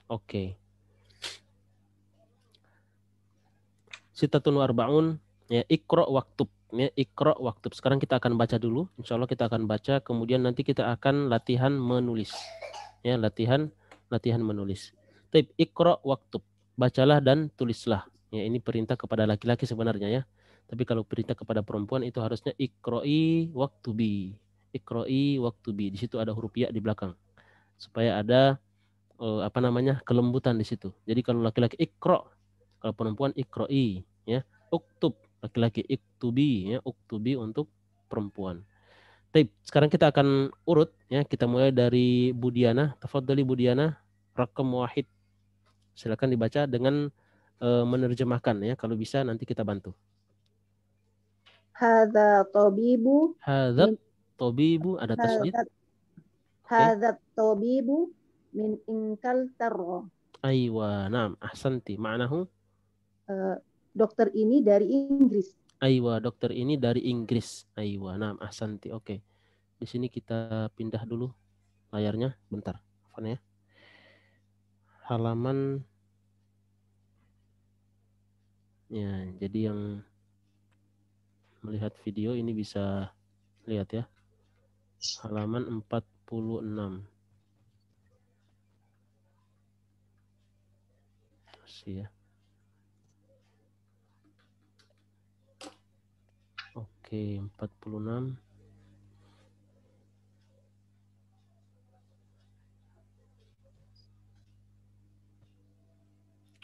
Oke. Sittatun wa arba'un, ya, Iqra waktub, ya, Iqra waktub. Sekarang kita akan baca dulu. Insya Allah kita akan baca, kemudian nanti kita akan latihan menulis. Ya, latihan menulis. Taib, Iqra waktub. Bacalah dan tulislah. Ya, ini perintah kepada laki-laki sebenarnya ya. Tapi kalau perintah kepada perempuan itu harusnya Iqra'i waktubi. Iqra'i waktubi. Di situ ada huruf ya di belakang. Supaya ada kelembutan di situ. Jadi kalau laki-laki Iqra, kalau perempuan Iqra'i, ya. Uktub, laki-laki iktubi, ya, uktubi untuk perempuan. Baik, sekarang kita akan urut ya. Kita mulai dari Budiana. Tafadhali Budiana, rakam wahid. Silakan dibaca dengan menerjemahkan ya. Kalau bisa nanti kita bantu. Hadza tabibu Hadzat min tabibu ada tasydid. Oke. hadza tabibu min Inglaterra. Aywa, naam, ahsanti. Ma'nahu? Dokter ini dari Inggris. Aywa, dokter ini dari Inggris. Aywa, naam, ahsanti. Oke. Di sini kita pindah dulu layarnya, bentar. Apa ya? Halaman ya, jadi yang melihat video ini bisa lihat ya. Halaman 46. Masih ya. Oke, 46.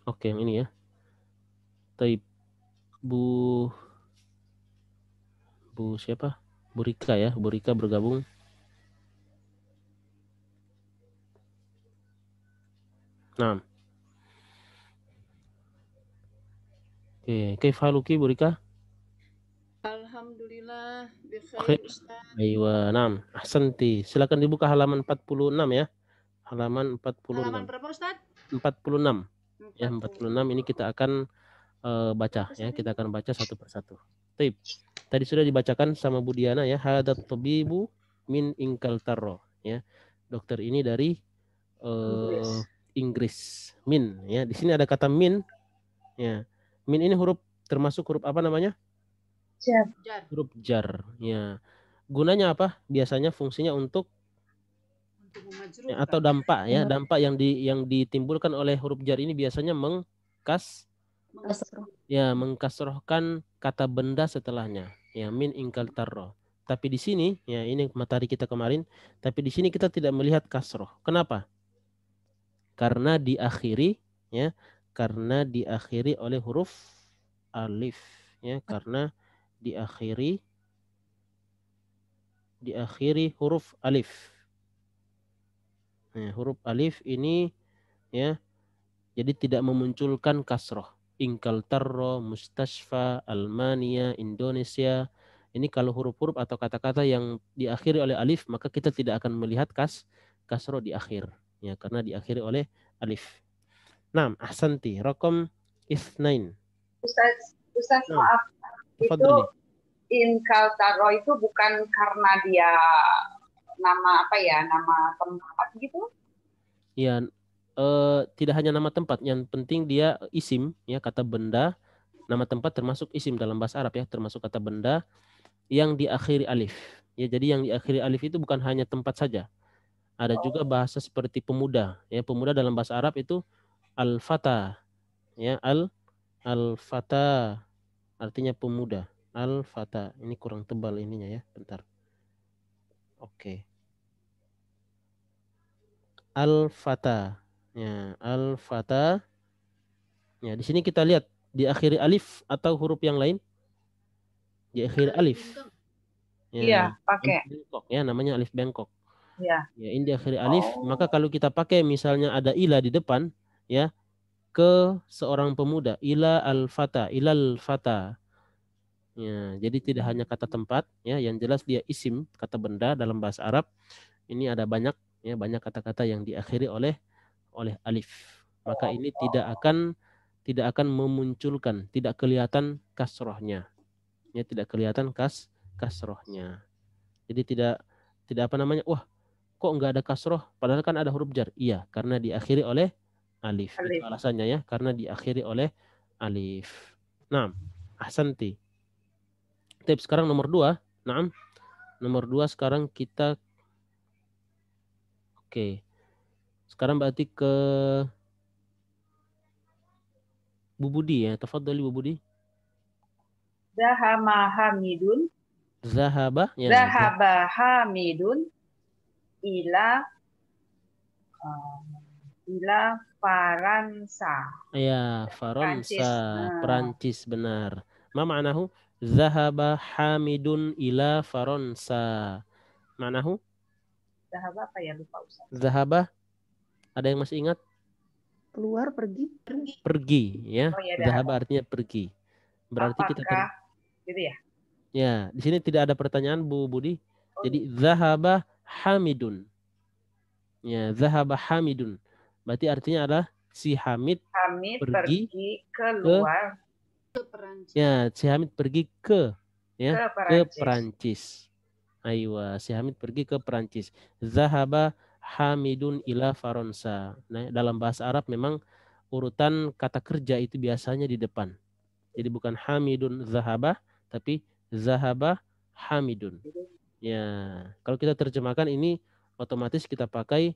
Oke, yang ini ya. Taib Bu siapa? Bu Rika ya. Bu Rika bergabung. Nah. Oke, kaifaluki Bu Rika? Alhamdulillah, Oke. bikhair Ustaz. Aywa, naam. Ahsanti. Silakan dibuka halaman 46 ya. Halaman 46. Halaman berapa Ustaz? 46. 46. Ya, 46 ini kita akan baca ya. Kita akan baca satu persatu. Taib. Tadi sudah dibacakan sama Bu Diana ya. Hadat tabibu min Inglaterra ya. Dokter ini dari Inggris. Min ya. Di sini ada kata min ya. Min ini huruf termasuk huruf apa namanya? Jar. Huruf jar ya. Gunanya apa? Biasanya fungsinya untuk ya, atau dampak ya. Dampak yang ditimbulkan oleh huruf jar ini biasanya mengkasrohkan kata benda setelahnya. Ya, min Inglaterra. Tapi di sini ya, ini materi kita kemarin, tapi di sini kita tidak melihat kasroh. Kenapa? Karena diakhiri ya, karena diakhiri oleh huruf alif ya, karena diakhiri huruf alif. Nah, huruf alif ini ya, jadi tidak memunculkan kasroh. Inglaterra, Mustasfa, Almania, Indonesia. Ini kalau huruf-huruf atau kata-kata yang diakhiri oleh alif, maka kita tidak akan melihat kasroh di akhir. Ya, karena diakhiri oleh alif. Naam, ahsanti. Raqam itsnain. Ustaz Naam. maaf. Tafadhali. Itu Inglaterra itu bukan karena dia nama apa ya, nama tempat gitu? Ya, tidak hanya nama tempat, yang penting dia isim ya, kata benda. Nama tempat termasuk isim dalam bahasa Arab ya, termasuk kata benda yang diakhiri alif. Ya, jadi yang diakhiri alif itu bukan hanya tempat saja. Ada juga bahasa seperti pemuda. Ya, pemuda dalam bahasa Arab itu al-fata. Ya, al-fata artinya pemuda. Al-fata. Ini kurang tebal ininya ya, bentar. Oke. Al-fata. Ya, al-fata. Ya, di sini kita lihat diakhiri alif atau huruf yang lain? Diakhiri alif. Ya, iya, pakai. Bengkok ya, namanya alif bengkok. Ya. Ya, ini diakhiri alif, maka kalau kita pakai misalnya ada ila di depan ya, ke seorang pemuda, ila al-fata, ilal fata. Ya, jadi tidak hanya kata tempat ya, yang jelas dia isim, kata benda dalam bahasa Arab. Ini ada banyak ya, banyak kata-kata yang diakhiri oleh alif. Maka ini tidak akan memunculkan, tidak kelihatan kasrohnya. Ya, tidak kelihatan kasrohnya. Jadi tidak apa namanya, wah kok nggak ada kasroh padahal kan ada huruf jar. Iya, karena diakhiri oleh alif. Itu Alif. alasannya ya, karena diakhiri oleh alif. Naam, ahsanti. Tip sekarang nomor 2. Naam. Nomor 2 sekarang kita oke. Sekarang berarti ke Bu Budi ya. Tafadhali Bu Budi. Zahama Hamidun. Zahaba ya. Zahaba Hamidun ila Faransa. Ya, Prancis. Faransa, Perancis benar. Ma ma'nahu? Zahaba Hamidun ila Faransa. Ma'nahu? Zahaba apa ya, lupa Ustaz. Zahaba, ada yang masih ingat? Keluar, pergi. Pergi ya. Oh ya, Zahaba artinya pergi. Berarti kita apakah gitu ya? ya, di sini tidak ada pertanyaan Bu Budi. Jadi zahaba Hamidun. Ya, zahaba Hamidun. Berarti artinya adalah si Hamid pergi keluar Ke Perancis. ya, si Hamid pergi ke ke Perancis. Aywa, si Hamid pergi ke Perancis. Zahaba Hamidun ila Faransa. Nah, dalam bahasa Arab memang urutan kata kerja itu biasanya di depan. Jadi bukan Hamidun zahaba, tapi zahaba Hamidun. Ya, kalau kita terjemahkan ini otomatis kita pakai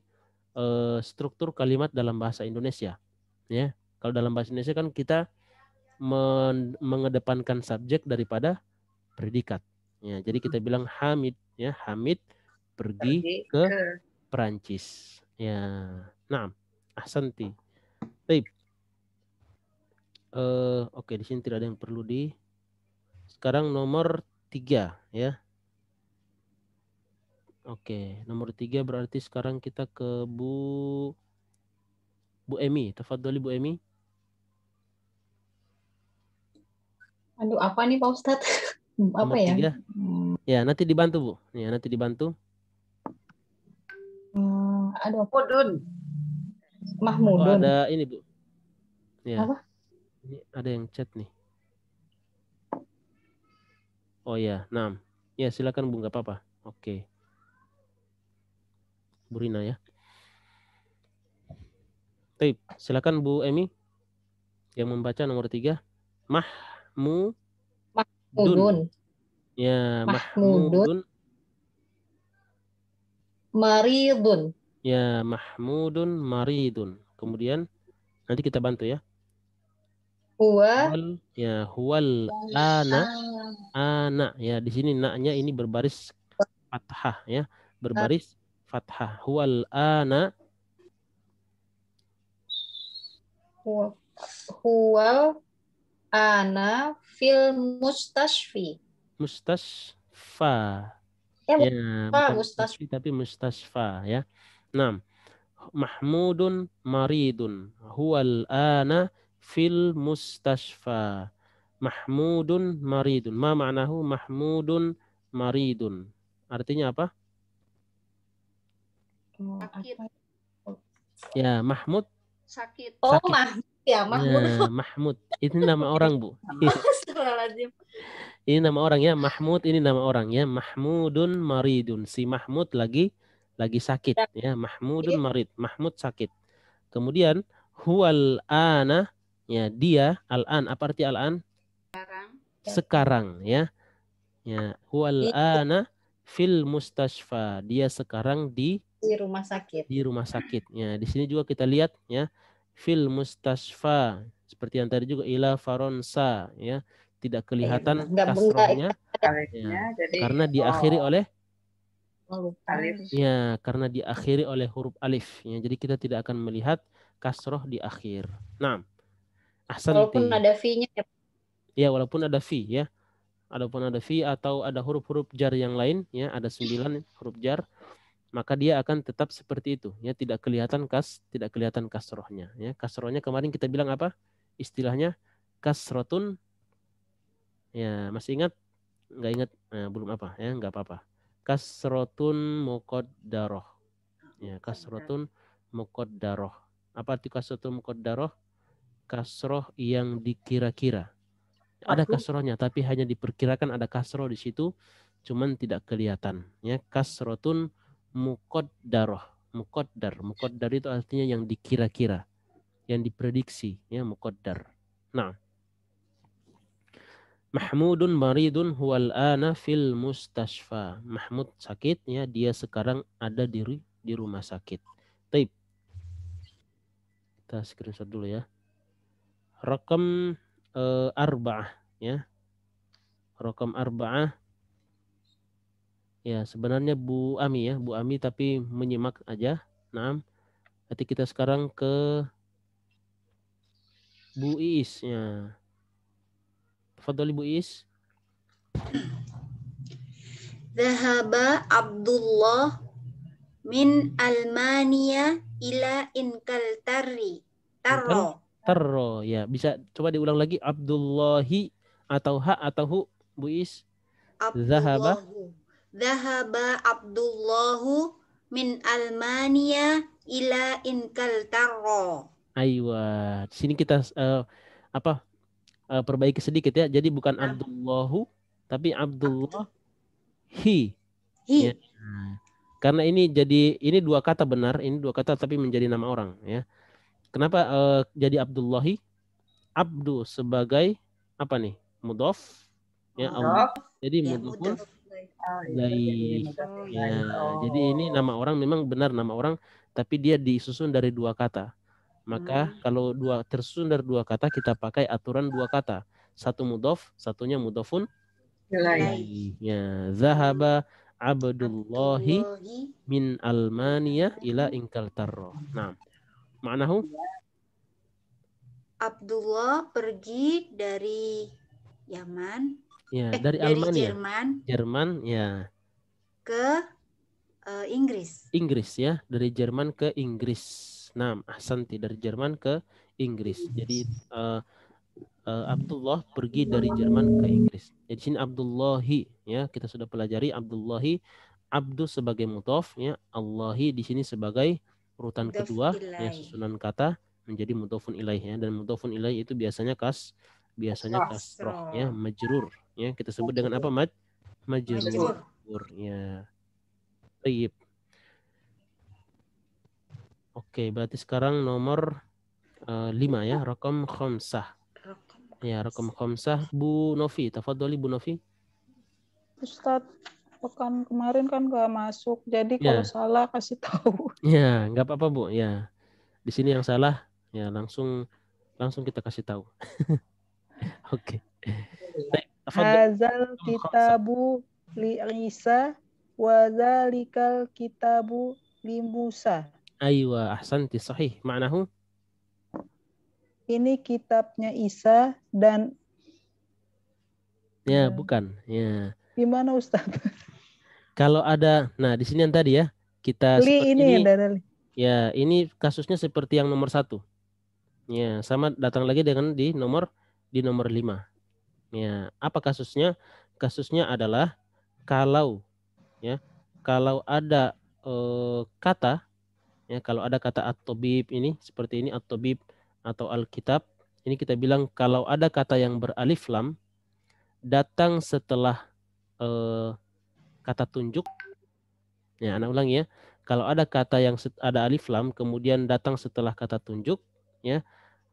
struktur kalimat dalam bahasa Indonesia. Ya, kalau dalam bahasa Indonesia kan kita mengedepankan subjek daripada predikat. Ya, jadi kita bilang Hamid ya, Hamid pergi ke Perancis. Ya, naam, ahsanti. Baik. Oke, di sini tidak ada yang perlu di. Sekarang nomor 3 ya. Oke, nomor 3 berarti sekarang kita ke Bu Emi. Tafadhali Bu Emi. Aduh, apa nih Pak Ustadz? Apa Nomor ya? 3. Ya, nanti dibantu Bu. Ya, nanti dibantu. Aduh, Mahmudun. Oh, Mahmudun. ada ini Bu. Ya. Apa? Ini ada yang chat nih. Oh ya, 6. Ya, silakan Bu, nggak apa-apa. Oke. Bu Rina ya. Baik, silakan Bu Emi yang membaca nomor 3. Mahmudun. Ya, Mahmudun. Maridun. Ya, Mahmudun maridun. Kemudian nanti kita bantu ya. Huwal ana ya, di sini na-nya ini berbaris fathah ya, berbaris fathah. Huwal ana fil mustashfi. Mustasfa. Ya, bukan Mustasfi. tapi mustasfa ya. 6. Mahmudun maridun. Huwal ana fil mustasfa. Mahmudun maridun. Ma ma'nahu Mahmudun maridun? Artinya apa? Sakit. Ya, Mahmud Sakit. Oh, sakit. Mahmud ya, Mahmud. Ya, Mahmud. Ini nama orang, Bu. Ini nama orang ya, Mahmud ini nama orang ya. Mahmudun maridun. Si Mahmud lagi sakit ya. Mahmudun marid. Mahmud sakit. Kemudian huwal ana ya, dia al-an. Apa arti al-an? Sekarang ya. Ya, huwal ana fil mustasfa. Dia sekarang di rumah sakit. Di rumah sakit. Ya, di sini juga kita lihat ya. Fil mustasfa. Seperti yang tadi juga ila Faransa ya. Tidak kelihatan kasrohnya ya, karena diakhiri oleh alif. ya, karena diakhiri oleh huruf alif ya. Jadi kita tidak akan melihat kasroh di akhir. Nah, ahsanti. Walaupun ada fi-nya ya. Ya, walaupun ada fi ya. Adapun ada fi atau ada huruf-huruf jar yang lain ya, ada 9 huruf jar, maka dia akan tetap seperti itu ya, tidak kelihatan kasrohnya ya. Kasrohnya kemarin kita bilang apa? Istilahnya kasrotun. Ya, masih ingat? Nggak ingat? Nah, belum apa ya, nggak apa-apa. Kasrotun muqaddaroh. Ya, kasrotun muqaddaroh. Apa arti kasrotun muqaddaroh? Kasroh yang dikira-kira. Ada kasrohnya, tapi hanya diperkirakan ada kasroh di situ, cuman tidak kelihatan. Ya, kasrotun muqaddaroh. Muqaddar itu artinya yang dikira-kira. yang diprediksi, ya, muqaddar. Nah, Mahmudun maridun huwal ana fil mustashfa. Mahmud sakit, ya, dia sekarang ada di rumah sakit. Taib. Kita screenshot dulu ya. Rakam arba'ah, ya. Rakam arba'ah. Ya, sebenarnya Bu Ami, ya, Bu Ami, tapi menyimak aja. Nah, nanti kita sekarang ke Bu Iis, ya. Tafadhali Bu Iis. Dhahaba Abdullah min Almania ila Inkaltari. Tarro. Terro, ya. Bisa coba diulang lagi. Abdullahi atau ha atau hu, Bu Iis. Zahaba. Dhahaba Abdullahu min Almania ila Inkaltaro. Aywa. Di sini kita perbaiki sedikit, ya. Jadi bukan Abdullahu, tapi Abdullahi. Ya. Karena ini dua kata benar, ini dua kata tapi menjadi nama orang, ya. Kenapa jadi Abdullahi? Abdu sebagai apa nih? Mudhof, ya, Allah. Jadi mudhofun ilaih. Ya, jadi ini nama orang memang benar nama orang, tapi dia disusun dari dua kata. Maka kalau tersusun dari dua kata, kita pakai aturan dua kata. Satu mudhof, satunya mudhofun ilaih. Ya, zahaba Abdullahi min Almania ila Inkaltaro. Nah, ma'nahu? Abdullah pergi dari Yaman, Ya, dari dari Almania. Jerman ya. Ke Inggris. Inggris, ya, dari Jerman ke Inggris. Nah, ahsanti, dari Jerman ke Inggris. Jadi Abdullah pergi dari Jerman ke Inggris. Jadi sini Abdullahi, ya, kita sudah pelajari Abdullahi, abdu sebagai mudhof, ya, Allahi di sini sebagai urutan kedua, ya, susunan kata menjadi mudhofun ilaih, ya, dan mudhofun ilaih itu biasanya kasroh, ya, majrur, ya, kita sebut dengan apa, majrur, ya. Baik. Oke, berarti sekarang nomor 5, ya, rakam khamsah. Ya, rakam khamsah, Bu Novi, tafadholi Bu Novi. Ustadz, pekan kemarin kan nggak masuk, jadi kalau salah kasih tahu. Ya, nggak apa-apa Bu. Ya, di sini yang salah, ya, langsung kita kasih tahu. Oke. Hazal kitabu li Isa wa zalikal kitabu li Musa. Aywa, ahsanti, sahih. Ma'nahu? Ini kitabnya Isa dan ya, bukan. Ya. Gimana Ustaz? Kalau ada, nah di sini yang tadi, ya, kita seperti ini. Ya, ini kasusnya seperti yang nomor 1. Ya, sama datang lagi dengan di nomor 5. Ya, apa kasusnya? Kasusnya adalah kalau ada kata, ya, kalau ada kata at-tabib ini seperti ini, at-tabib atau al-kitab, ini kita bilang kalau ada kata yang beralif lam datang setelah kata tunjuk. Ya, anak ulangi, ya. Kalau ada kata yang ada alif lam kemudian datang setelah kata tunjuk, ya,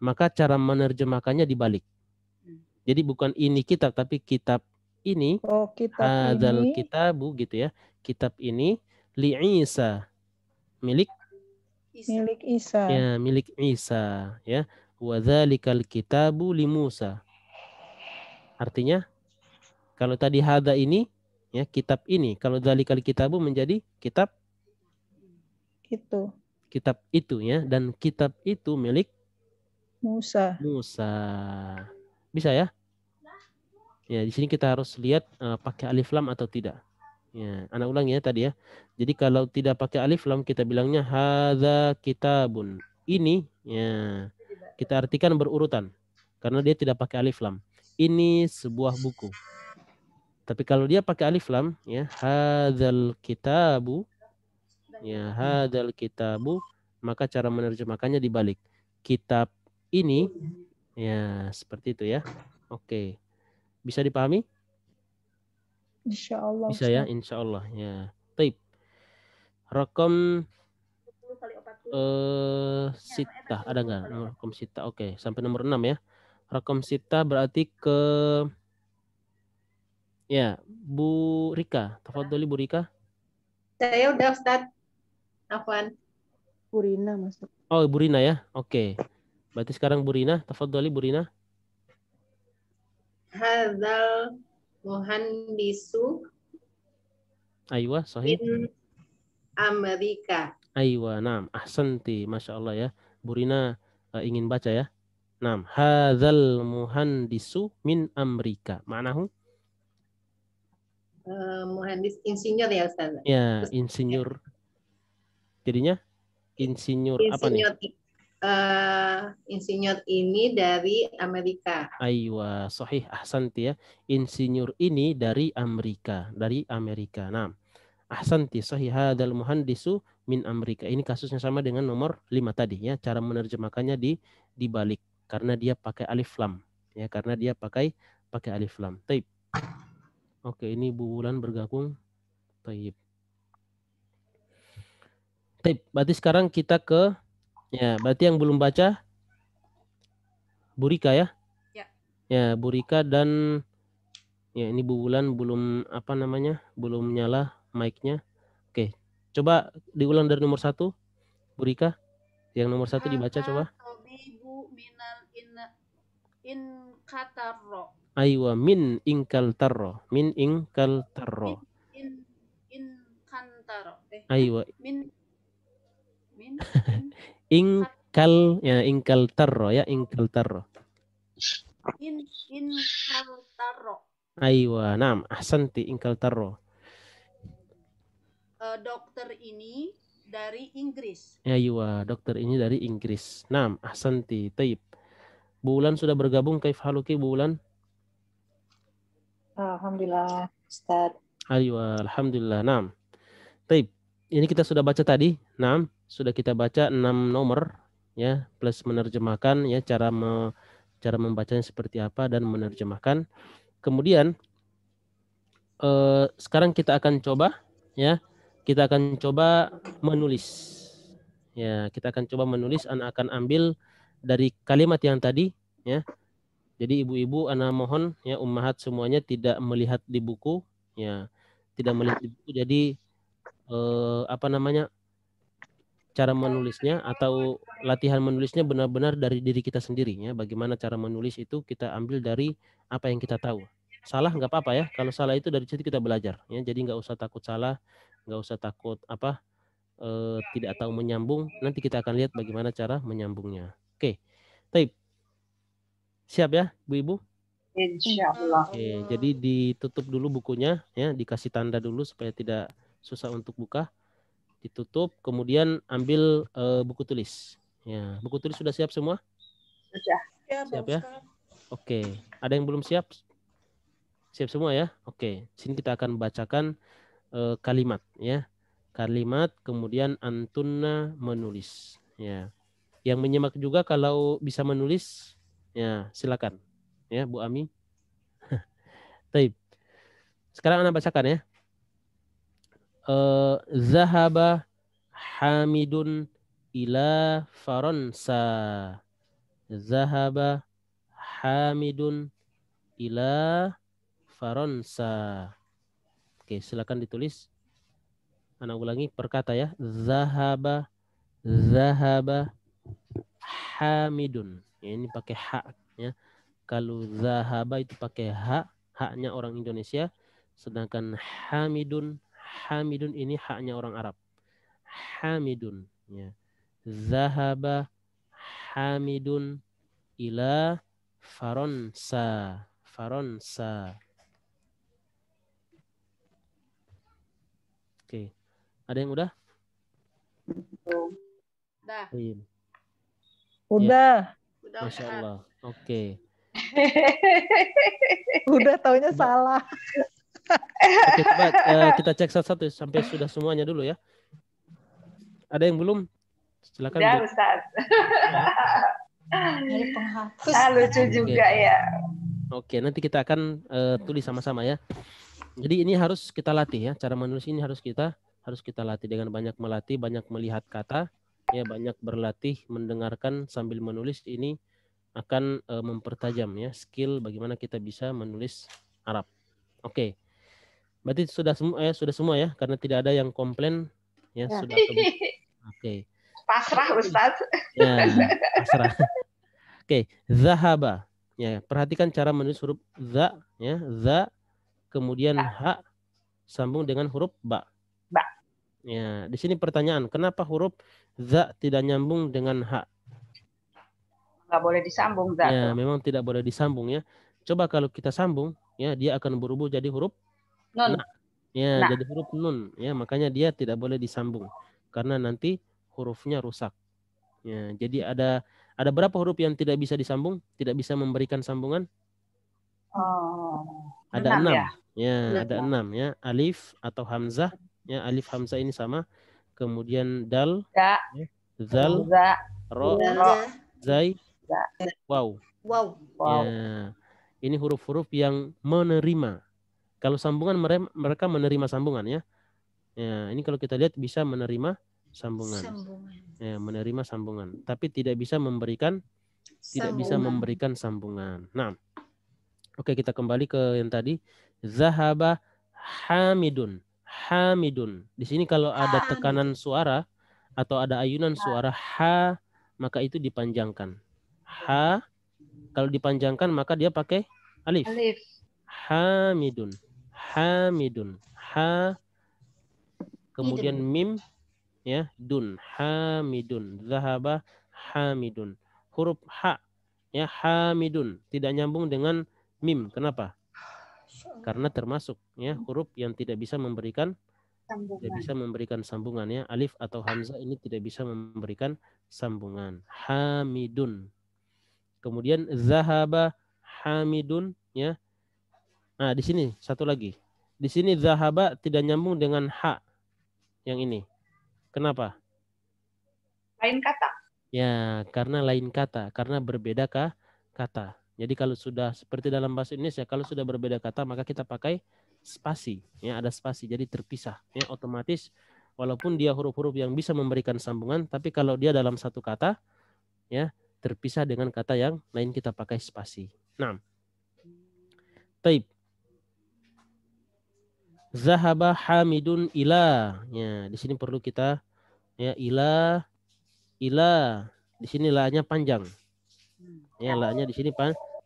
maka cara menerjemahkannya dibalik. Jadi bukan ini kitab, tapi kitab ini. Kitab hadzal ini. kitabu, gitu, ya. Kitab ini li Isa, milik Isa. Ya, milik Isa, ya. Wa dzalikal kitabu li Musa. Artinya kalau tadi hada ini, ya, kitab ini, kalau dzalikal kitabu menjadi kitab itu. Kitab itu, ya, dan kitab itu milik Musa. Bisa, ya? Ya, di sini kita harus lihat pakai alif lam atau tidak. Ya, anak ulang, ya, tadi, ya. Jadi kalau tidak pakai alif lam kita bilangnya hadza kitabun. Ini, ya, kita artikan berurutan karena dia tidak pakai alif lam. Ini sebuah buku. Tapi kalau dia pakai alif lam, ya, hadzal kitabu, ya, hadzal kitabu, maka cara menerjemahkannya dibalik. Kitab ini, ya, seperti itu, ya. Oke. Bisa dipahami? Insyaallah. Bisa, ya, insyaallah, ya. Baik. Rakam sita ada nggak? Rakom sita. Oke, sampai nomor 6 ya. Rakom sita berarti ke ya, Bu Rika. Tafadholi Bu Rika. Saya udah Ustaz. Afwan. Purina masuk. Oh, Bu Rina ya. Oke. Berarti sekarang Bu Rina, tafadholi Bu Rina. Hadzal muhandisu Aywa, sahih. min Amerika. Aywa, naam. Ahsanti, Masya Allah ya. Bu Rina ingin baca ya. Naam. Hadzal muhandisu min Amerika. Ma'nahu? Muhandis insinyur ya Ustaz. Ya, insinyur. Jadinya insinyur apa nih? Insinyur ini dari Amerika. Aywa, sahih, ahsanti ya. Insinyur ini dari Amerika, Nah, ahsanti, sahih, hadzal muhandisu min Amerika. Ini kasusnya sama dengan nomor 5 tadi ya. Cara menerjemahkannya dibalik karena dia pakai alif lam ya, karena dia pakai alif lam. Taib. Oke, ini Bu Wulan bergabung. Taib. Berarti sekarang kita ke ya, berarti yang belum baca Bu Rika ya? Ya. Ya, Bu Rika dan ya ini Bu Wulan belum apa namanya? Belum nyala mic-nya. Oke. Coba diulang dari nomor 1. Bu Rika. Yang nomor 1 dibaca coba. Tabibu minal inkatarro. Aywa, min ingkal tarro. Min ingkal tarro. Inkantaro. Aywa. Min Ingkal ya, ingkal tarro ya, ingkal tarro. Inkaltaro. Aywa, naam, ahsanti, ingkal tarro. Dokter ini dari Inggris. Aywa, dokter ini dari Inggris. Naam, ahsanti, taib. Bu Wulan sudah bergabung, kaif haluki Bu Wulan? Alhamdulillah Ustaz. Aywa, alhamdulillah, naam. Taib. Ini kita sudah baca tadi, naam. Sudah kita baca 6 nomor ya, plus menerjemahkan ya, cara membacanya seperti apa dan menerjemahkan. Kemudian sekarang kita akan coba ya, kita akan coba menulis. Ya, kita akan coba menulis. Ana akan ambil dari kalimat yang tadi ya. Jadi ibu-ibu ana mohon ya, ummahat semuanya tidak melihat di buku ya. Tidak melihat di buku, jadi apa namanya? Cara menulisnya atau latihan menulisnya benar-benar dari diri kita sendiri ya. Bagaimana cara menulis itu kita ambil dari apa yang kita tahu. Salah nggak apa-apa ya. Kalau salah itu dari situ kita belajar ya. Jadi nggak usah takut salah, nggak usah takut tidak tahu menyambung. Nanti kita akan lihat bagaimana cara menyambungnya. Oke, Taib. Siap ya, Bu Ibu? Insyaallah. Oke, jadi ditutup dulu bukunya ya, dikasih tanda dulu supaya tidak susah untuk buka. Ditutup, kemudian ambil buku tulis. Ya, buku tulis sudah siap semua? Sudah. Siap ya? Oke, ada yang belum siap? Siap semua ya? Oke, sini kita akan bacakan kalimat ya. Kalimat, kemudian antunna menulis. Ya, yang menyimak juga kalau bisa menulis, ya silakan. Ya, Bu Ami. Taib. Sekarang Anda bacakan ya. Zahaba Hamidun ila Faransa. Zahaba Hamidun ila Faransa. Oke, silakan ditulis. Ana ulangi per kata ya. Zahaba Hamidun. Ya, ini pakai ha ya. Kalau zahaba itu pakai ha, haknya orang Indonesia, sedangkan Hamidun ini haknya orang Arab. Hamidun ya. Zahaba Hamidun ila Faransa. Oke. Ada yang udah? Dah. Udah. Masya Allah. Oke. Udah taunya salah. Oke, coba kita cek satu-satu sampai sudah semuanya dulu ya. Ada yang belum? Silakan. Ya, Ustaz. Dari penghapus. Lucu juga ya. Oke, nanti kita akan tulis sama-sama ya. Jadi ini harus kita latih ya. Cara menulis ini harus kita latih dengan banyak melatih, banyak melihat kata ya banyak berlatih mendengarkan sambil menulis, ini akan mempertajam ya skill bagaimana kita bisa menulis Arab. Oke. Berarti sudah semua ya, karena tidak ada yang komplain ya, Ya. sudah Oke. Pasrah Ustadz. Ya, pasrah. Oke, zahaba. Ya, perhatikan cara menulis huruf za ya, za kemudian ha sambung dengan huruf ba. Ba. Ya, di sini pertanyaan, kenapa huruf za tidak nyambung dengan ha? Nggak boleh disambung, Za. Ya, memang tidak boleh disambung ya. Coba kalau kita sambung, ya dia akan berubah jadi huruf Nun. na. Ya, Nah. jadi huruf nun. Ya, makanya dia tidak boleh disambung karena nanti hurufnya rusak. Ya, jadi ada berapa huruf yang tidak bisa disambung, tidak bisa memberikan sambungan? Oh, Ada 6 6. ya? Ya, ada 6 ya. Alif atau hamzah. Ya, alif hamzah ini sama. Kemudian dal, Da, ya, zal, Za, ro, Za. zai, Za. waw. Wow. Wow. Ya, ini huruf-huruf yang menerima. Kalau sambungan mereka menerima sambungan ya. Ya, ini kalau kita lihat bisa menerima sambungan. Ya, menerima sambungan, tapi tidak bisa memberikan sambungan. Nah, oke, kita kembali ke yang tadi. Zahaba hamidun. Hamidun. Di sini kalau ada tekanan suara atau ada ayunan suara ha, maka itu dipanjangkan. Ha, kalau dipanjangkan maka dia pakai alif. Alif. Hamidun. Hamidun. Ha, kemudian mim, ya, dun, hamidun. Zahaba hamidun. Huruf ha, ya, hamidun tidak nyambung dengan mim. Kenapa? Karena termasuk ya huruf yang tidak bisa memberikan sambungan ya. Alif atau hamzah ini tidak bisa memberikan sambungan. Hamidun. Kemudian zahaba hamidun ya. Nah, di sini satu lagi. Di sini zahaba tidak nyambung dengan ha yang ini. Kenapa? Lain kata. Ya, karena lain kata, karena berbeda kata. Jadi kalau sudah seperti dalam bahasa Indonesia, kalau sudah berbeda kata maka kita pakai spasi. Ya, ada spasi, jadi terpisah. Ya, otomatis walaupun dia huruf-huruf yang bisa memberikan sambungan, tapi kalau dia dalam satu kata, ya terpisah dengan kata yang lain kita pakai spasi. Nah, taib. Zahaba hamidun ila. Ya, di sini perlu kita ya ila. Di sini la-nya panjang. Ya, la-nya di sini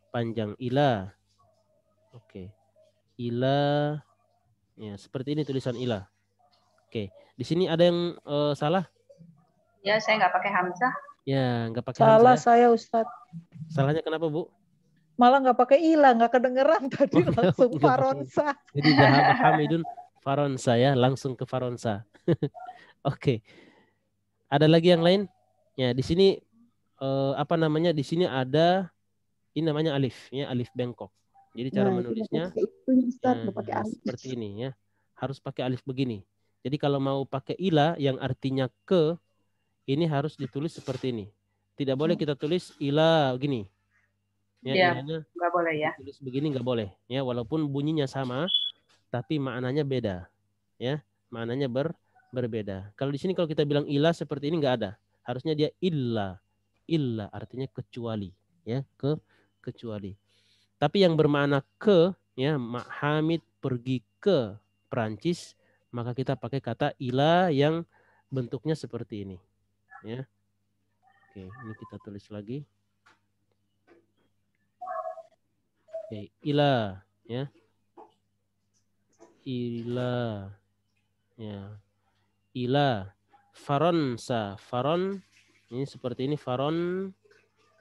panjang. Ila. Oke. Ila. Ya, seperti ini tulisan ila. Oke. Di sini ada yang salah? Ya, saya nggak pakai hamzah. Ya, nggak pakai Salah hamzah. saya, Ustadz. Salahnya kenapa, Bu? Malah nggak pakai ila, nggak kedengeran tadi, langsung Nggak faronsa. Jadi zahaba hamidun faronsa ya, langsung ke faronsa. Oke. Ada lagi yang lain? Ya, di sini di sini ada ini namanya alif ya, alif bengkok. Jadi cara menulisnya seperti ini ya. Harus pakai alif begini. Jadi kalau mau pakai ila yang artinya ke, ini harus ditulis seperti ini. Tidak boleh kita tulis ila gini. Ya, ilahnya nggak boleh ya. Tulis begini nggak boleh. Ya, walaupun bunyinya sama, tapi maknanya beda. Ya, maknanya berbeda. Kalau di sini kalau kita bilang ila seperti ini nggak ada. Harusnya dia illa. Illa artinya kecuali. Ya, kecuali. Tapi yang bermakna ke, ya, Hamid pergi ke Perancis, maka kita pakai kata ila yang bentuknya seperti ini. Ya. Oke, ini kita tulis lagi. Oke, ila, ya. Ila. Ya. Ila. Faronsa, faron ini seperti ini, faron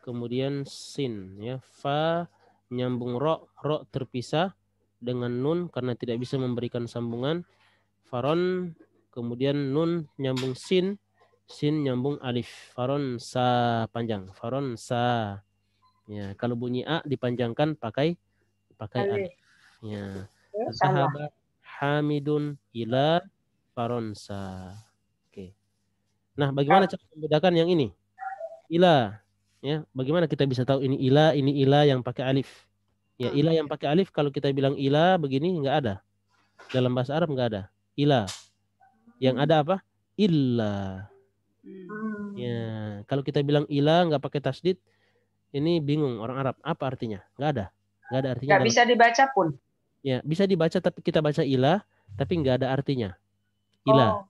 kemudian sin ya, fa nyambung ro terpisah dengan nun karena tidak bisa memberikan sambungan. Faron kemudian nun nyambung sin nyambung alif. Faronsa panjang, faronsa. Ya, kalau bunyi a dipanjangkan pakai alif. Ya. Zahaba hamidun ila faronsa. Oke. Nah, bagaimana cara membedakan yang ini? Ila. Ya, bagaimana kita bisa tahu ini ila yang pakai alif? Ya, ila yang pakai alif kalau kita bilang ila begini nggak ada. Dalam bahasa Arab nggak ada. Ila. Yang ada apa? Illa. Ya, kalau kita bilang ila nggak pakai tasdid, ini bingung orang Arab. Apa artinya? Nggak ada artinya. Nggak bisa dibaca pun. Ya, bisa dibaca tapi kita baca ila, tapi nggak ada artinya. Ila. Oh,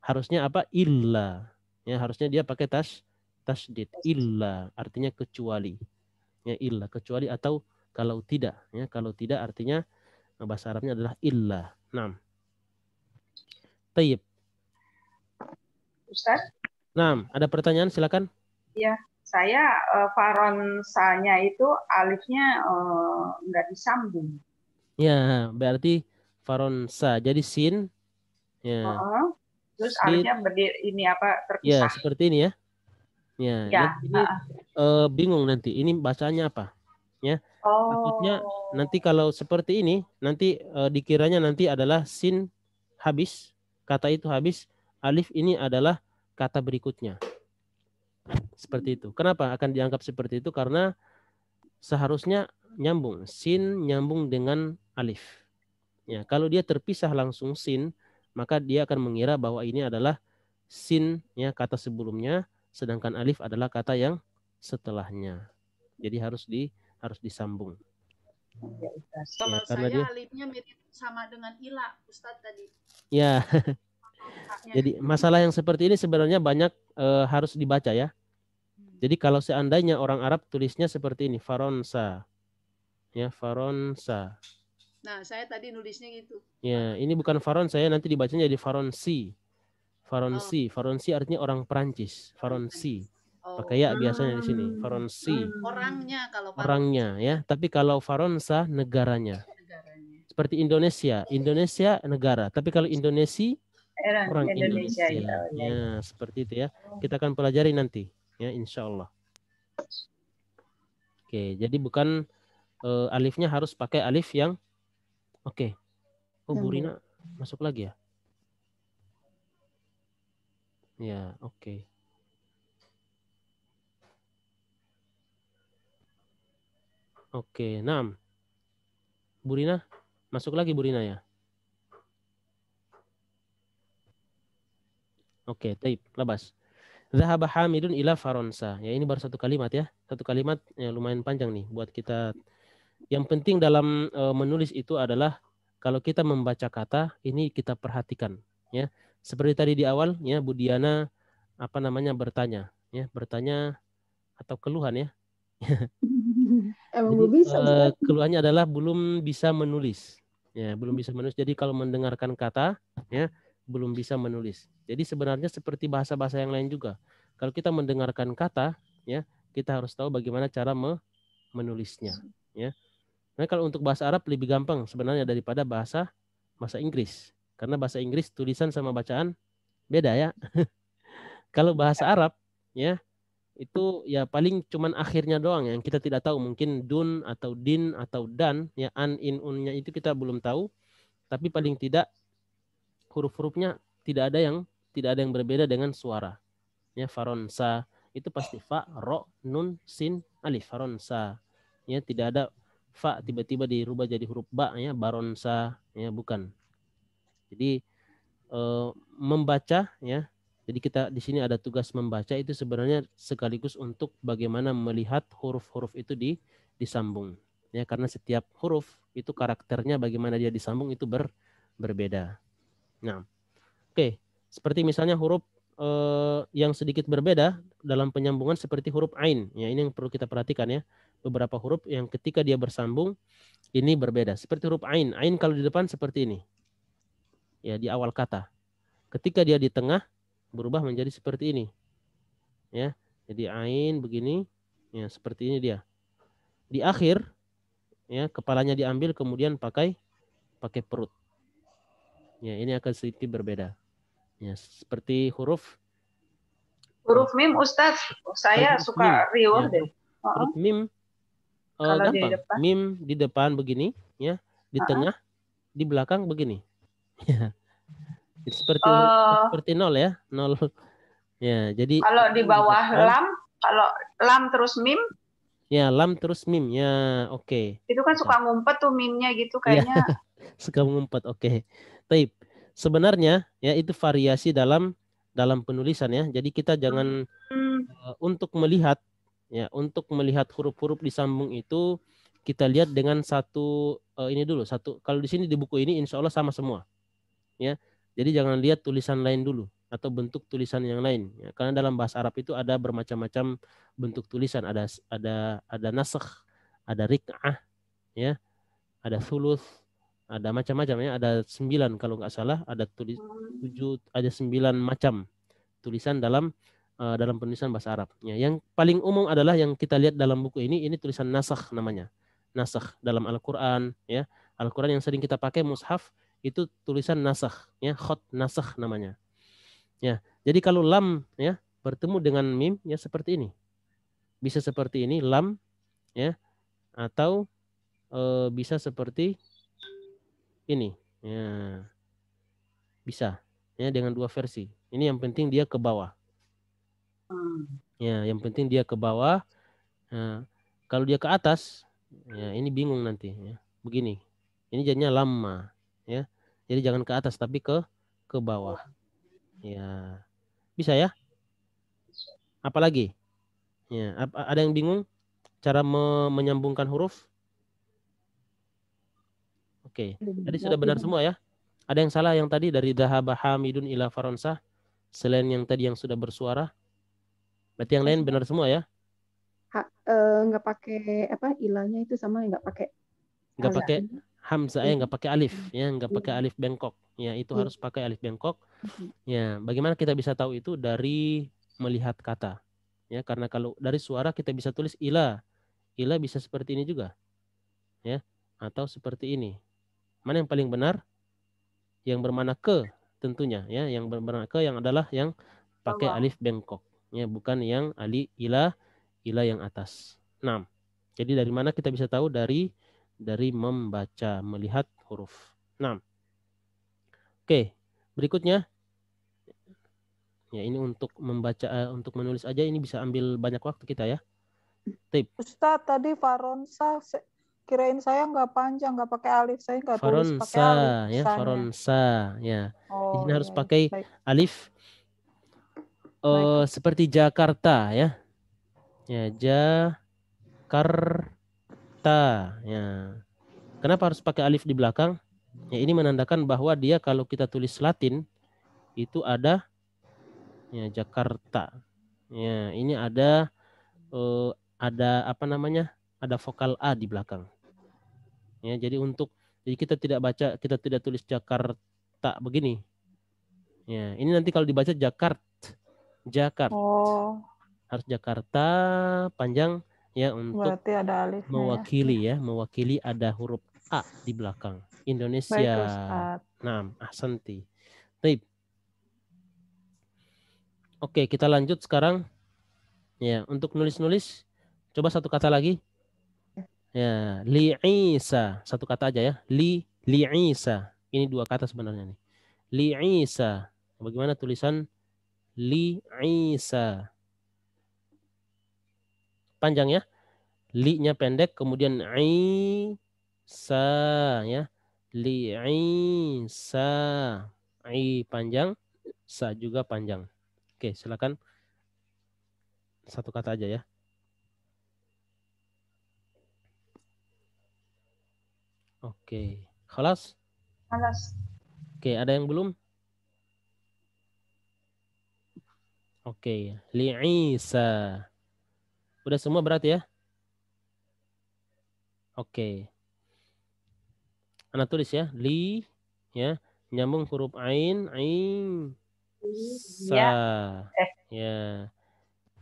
Harusnya apa? Illa. Ya, harusnya dia pakai tasdid. Illa artinya kecuali. Ya, illa kecuali atau kalau tidak. Ya, kalau tidak artinya bahasa Arabnya adalah illa. 6. Tayyib. Ustaz? 6. Ada pertanyaan silakan. Iya, saya faronsanya itu alifnya nggak disambung. Ya, berarti faronsa. Jadi sin. Ya. Terus Sin. alifnya ini apa Ya, terpisah. seperti ini ya. Ya, Ya. ini bingung nanti. Ini bacanya apa? Ya. Takutnya nanti kalau seperti ini, nanti dikiranya nanti adalah sin habis, kata itu habis, alif ini adalah kata berikutnya. Seperti itu. Kenapa akan dianggap seperti itu? Karena seharusnya nyambung. Sin nyambung dengan alif. Ya, kalau dia terpisah langsung sin, maka dia akan mengira bahwa ini adalah sin, ya, kata sebelumnya, sedangkan alif adalah kata yang setelahnya. Jadi harus disambung. Kalau Ya, karena saya alifnya mirip sama dengan ila, Ustadz tadi. Ya. Jadi masalah yang seperti ini sebenarnya banyak harus dibaca ya. Jadi kalau seandainya orang Arab tulisnya seperti ini, faronsa. Ya, faronsa. Nah, saya tadi nulisnya gitu. Ya, ini bukan faronsa ya, nanti dibacanya jadi faronsi. Faronsi, faronsi artinya orang Perancis, faronsi. Pakai ya biasanya di sini, faronsi. Orangnya kalau orangnya ya, tapi kalau faronsa negaranya. Seperti Indonesia, Indonesia negara, tapi kalau Indonesia orang Indonesia. Ya, seperti itu ya. Kita akan pelajari nanti ya, insya Allah. Oke, jadi bukan alifnya harus pakai alif yang oke. Oh, Bu Rina masuk lagi ya? Ya, oke. Oke, 6. Bu Rina, masuk lagi Bu Rina ya? Oke, taib, labas. Zahaba Hamidun ila Faransa. Ya, ini baru satu kalimat ya. Satu kalimat ya, lumayan panjang nih buat kita. Yang penting dalam menulis itu adalah kalau kita membaca kata, ini kita perhatikan ya. Seperti tadi di awal ya, Bu Diana bertanya ya, bertanya atau keluhan ya. Jadi, keluhannya adalah belum bisa menulis. Ya, belum bisa menulis. Jadi kalau mendengarkan kata ya, belum bisa menulis. Jadi sebenarnya seperti bahasa-bahasa yang lain juga. Kalau kita mendengarkan kata ya, kita harus tahu bagaimana cara menulisnya ya. Nah, kalau untuk bahasa Arab lebih gampang sebenarnya daripada bahasa Inggris. Karena bahasa Inggris tulisan sama bacaan beda ya. Kalau bahasa Arab ya, itu ya paling cuman akhirnya doang yang kita tidak tahu, mungkin dun atau din atau dan ya, an in unnya itu kita belum tahu, tapi paling tidak huruf-hurufnya tidak ada yang berbeda dengan suara ya. Faronsa itu pasti fa, ro, nun, sin, alif. Faronsa ya, tidak ada fa tiba-tiba dirubah jadi huruf ba ya, baronsa ya, bukan. Jadi membaca ya. Jadi kita di sini ada tugas membaca, itu sebenarnya sekaligus untuk bagaimana melihat huruf-huruf itu disambung. Ya, karena setiap huruf itu karakternya bagaimana dia disambung itu berbeda. Nah, oke. Seperti misalnya huruf yang sedikit berbeda dalam penyambungan seperti huruf ain. Ya, ini yang perlu kita perhatikan ya. Beberapa huruf yang ketika dia bersambung ini berbeda. Seperti huruf ain. Ain kalau di depan seperti ini. Ya, di awal kata. Ketika dia di tengah berubah menjadi seperti ini. Ya. Jadi ain begini, ya seperti ini dia. Di akhir ya, kepalanya diambil kemudian pakai perut. Ya, ini akan sedikit berbeda. Ya, seperti huruf mim, Ustaz. Saya suka riuh deh. Huruf mim gampang. Mim di depan begini ya, di tengah, di belakang begini. Seperti nol ya, nol. Ya, jadi kalau di bawah lam, kalau lam terus mim. Ya, lam terus mim. Ya, oke. Itu kan suka ngumpet tuh mimnya gitu kayaknya. Ya, suka ngumpet. Oke. Taib. Sebenarnya ya itu variasi dalam dalam penulisan ya. Jadi kita jangan untuk melihat ya, untuk melihat huruf-huruf disambung itu kita lihat dengan satu ini dulu, satu. Kalau di sini di buku ini insya Allah sama semua ya. Jadi jangan lihat tulisan lain dulu atau bentuk tulisan yang lain ya. Karena dalam bahasa Arab itu ada bermacam-macam bentuk tulisan, ada nasakh, ada rik'ah ya, ada thuluth, ada macam-macam ya, ada 9 kalau nggak salah, ada 7, ada 9 macam tulisan dalam penulisan bahasa Arab. Ya, yang paling umum adalah yang kita lihat dalam buku ini tulisan nasakh namanya. Nasakh dalam Al-Qur'an ya. Al-Qur'an yang sering kita pakai mushaf itu tulisan nasakh ya, khot nasakh namanya. Ya. Jadi kalau lam ya bertemu dengan mim ya seperti ini. Bisa seperti ini lam ya, atau bisa seperti ini. Ya. Bisa ya, dengan 2 versi. Ini yang penting dia ke bawah. Ya, yang penting dia ke bawah. Nah, kalau dia ke atas, ya ini bingung nanti. Ya. Begini, ini jadinya lama, ya. Jadi jangan ke atas tapi ke bawah. Ya, bisa ya. Apalagi? Ya, ada yang bingung cara menyambungkan huruf? Oke, tadi sudah benar semua ya. Ada yang salah yang tadi dari dhahaba hamidun ila faransah selain yang tadi yang sudah bersuara? Berarti yang lain benar semua ya? Nggak pakai apa ilahnya itu sama nggak pakai hamzah ya, nggak pakai alif ya, nggak pakai alif bengkok ya, itu harus pakai alif bengkok ya. Bagaimana kita bisa tahu itu? Dari melihat kata ya, karena kalau dari suara kita bisa tulis ila bisa seperti ini juga ya, atau seperti ini. Mana yang paling benar? Yang bermakna ke tentunya ya, yang bermakna ke yang adalah yang pakai alif bengkok ya, bukan yang ila yang atas. Nah, jadi dari mana kita bisa tahu? Dari membaca, melihat huruf. Nah, oke, berikutnya ya, ini untuk membaca, untuk menulis aja ini bisa ambil banyak waktu kita ya. Tip. Ustadz tadi faronsa kirain saya nggak panjang, nggak pakai alif, saya nggak tulis pakai alif. Ya, faronsa ya. Oh, di sini harus iya, pakai baik. alif. Seperti Jakarta ya. Ya, Jakarta ya. Kenapa harus pakai alif di belakang? Ya, ini menandakan bahwa dia kalau kita tulis Latin itu ada ya Jakarta. Ya, ini ada apa namanya? Ada vokal A di belakang. Ya, jadi kita tidak baca, kita tidak tulis Jakarta begini. Ya, ini nanti kalau dibaca Jakarta. Oh. Harus Jakarta panjang ya, untuk Berarti ada alifnya, mewakili ya, mewakili ada huruf A di belakang. Indonesia. Baik, Ustadz. Nah, ahsanti. Baik. Oke, kita lanjut sekarang. Ya, untuk nulis-nulis, coba satu kata lagi. Ya, li'isa. Satu kata aja ya. Li'isa. Ini 2 kata sebenarnya nih. Li'isa. Bagaimana tulisan li'isa? Panjang ya. Li-nya pendek, kemudian sa ya. Li'isa. I panjang, sa juga panjang. Oke, silakan. Satu kata aja ya. Oke. Khalas? Khalas. Oke, ada yang belum? Oke, li'isa. Udah semua berarti ya? Oke. Ana tulis ya, li ya, nyambung huruf ain, sa. Ya.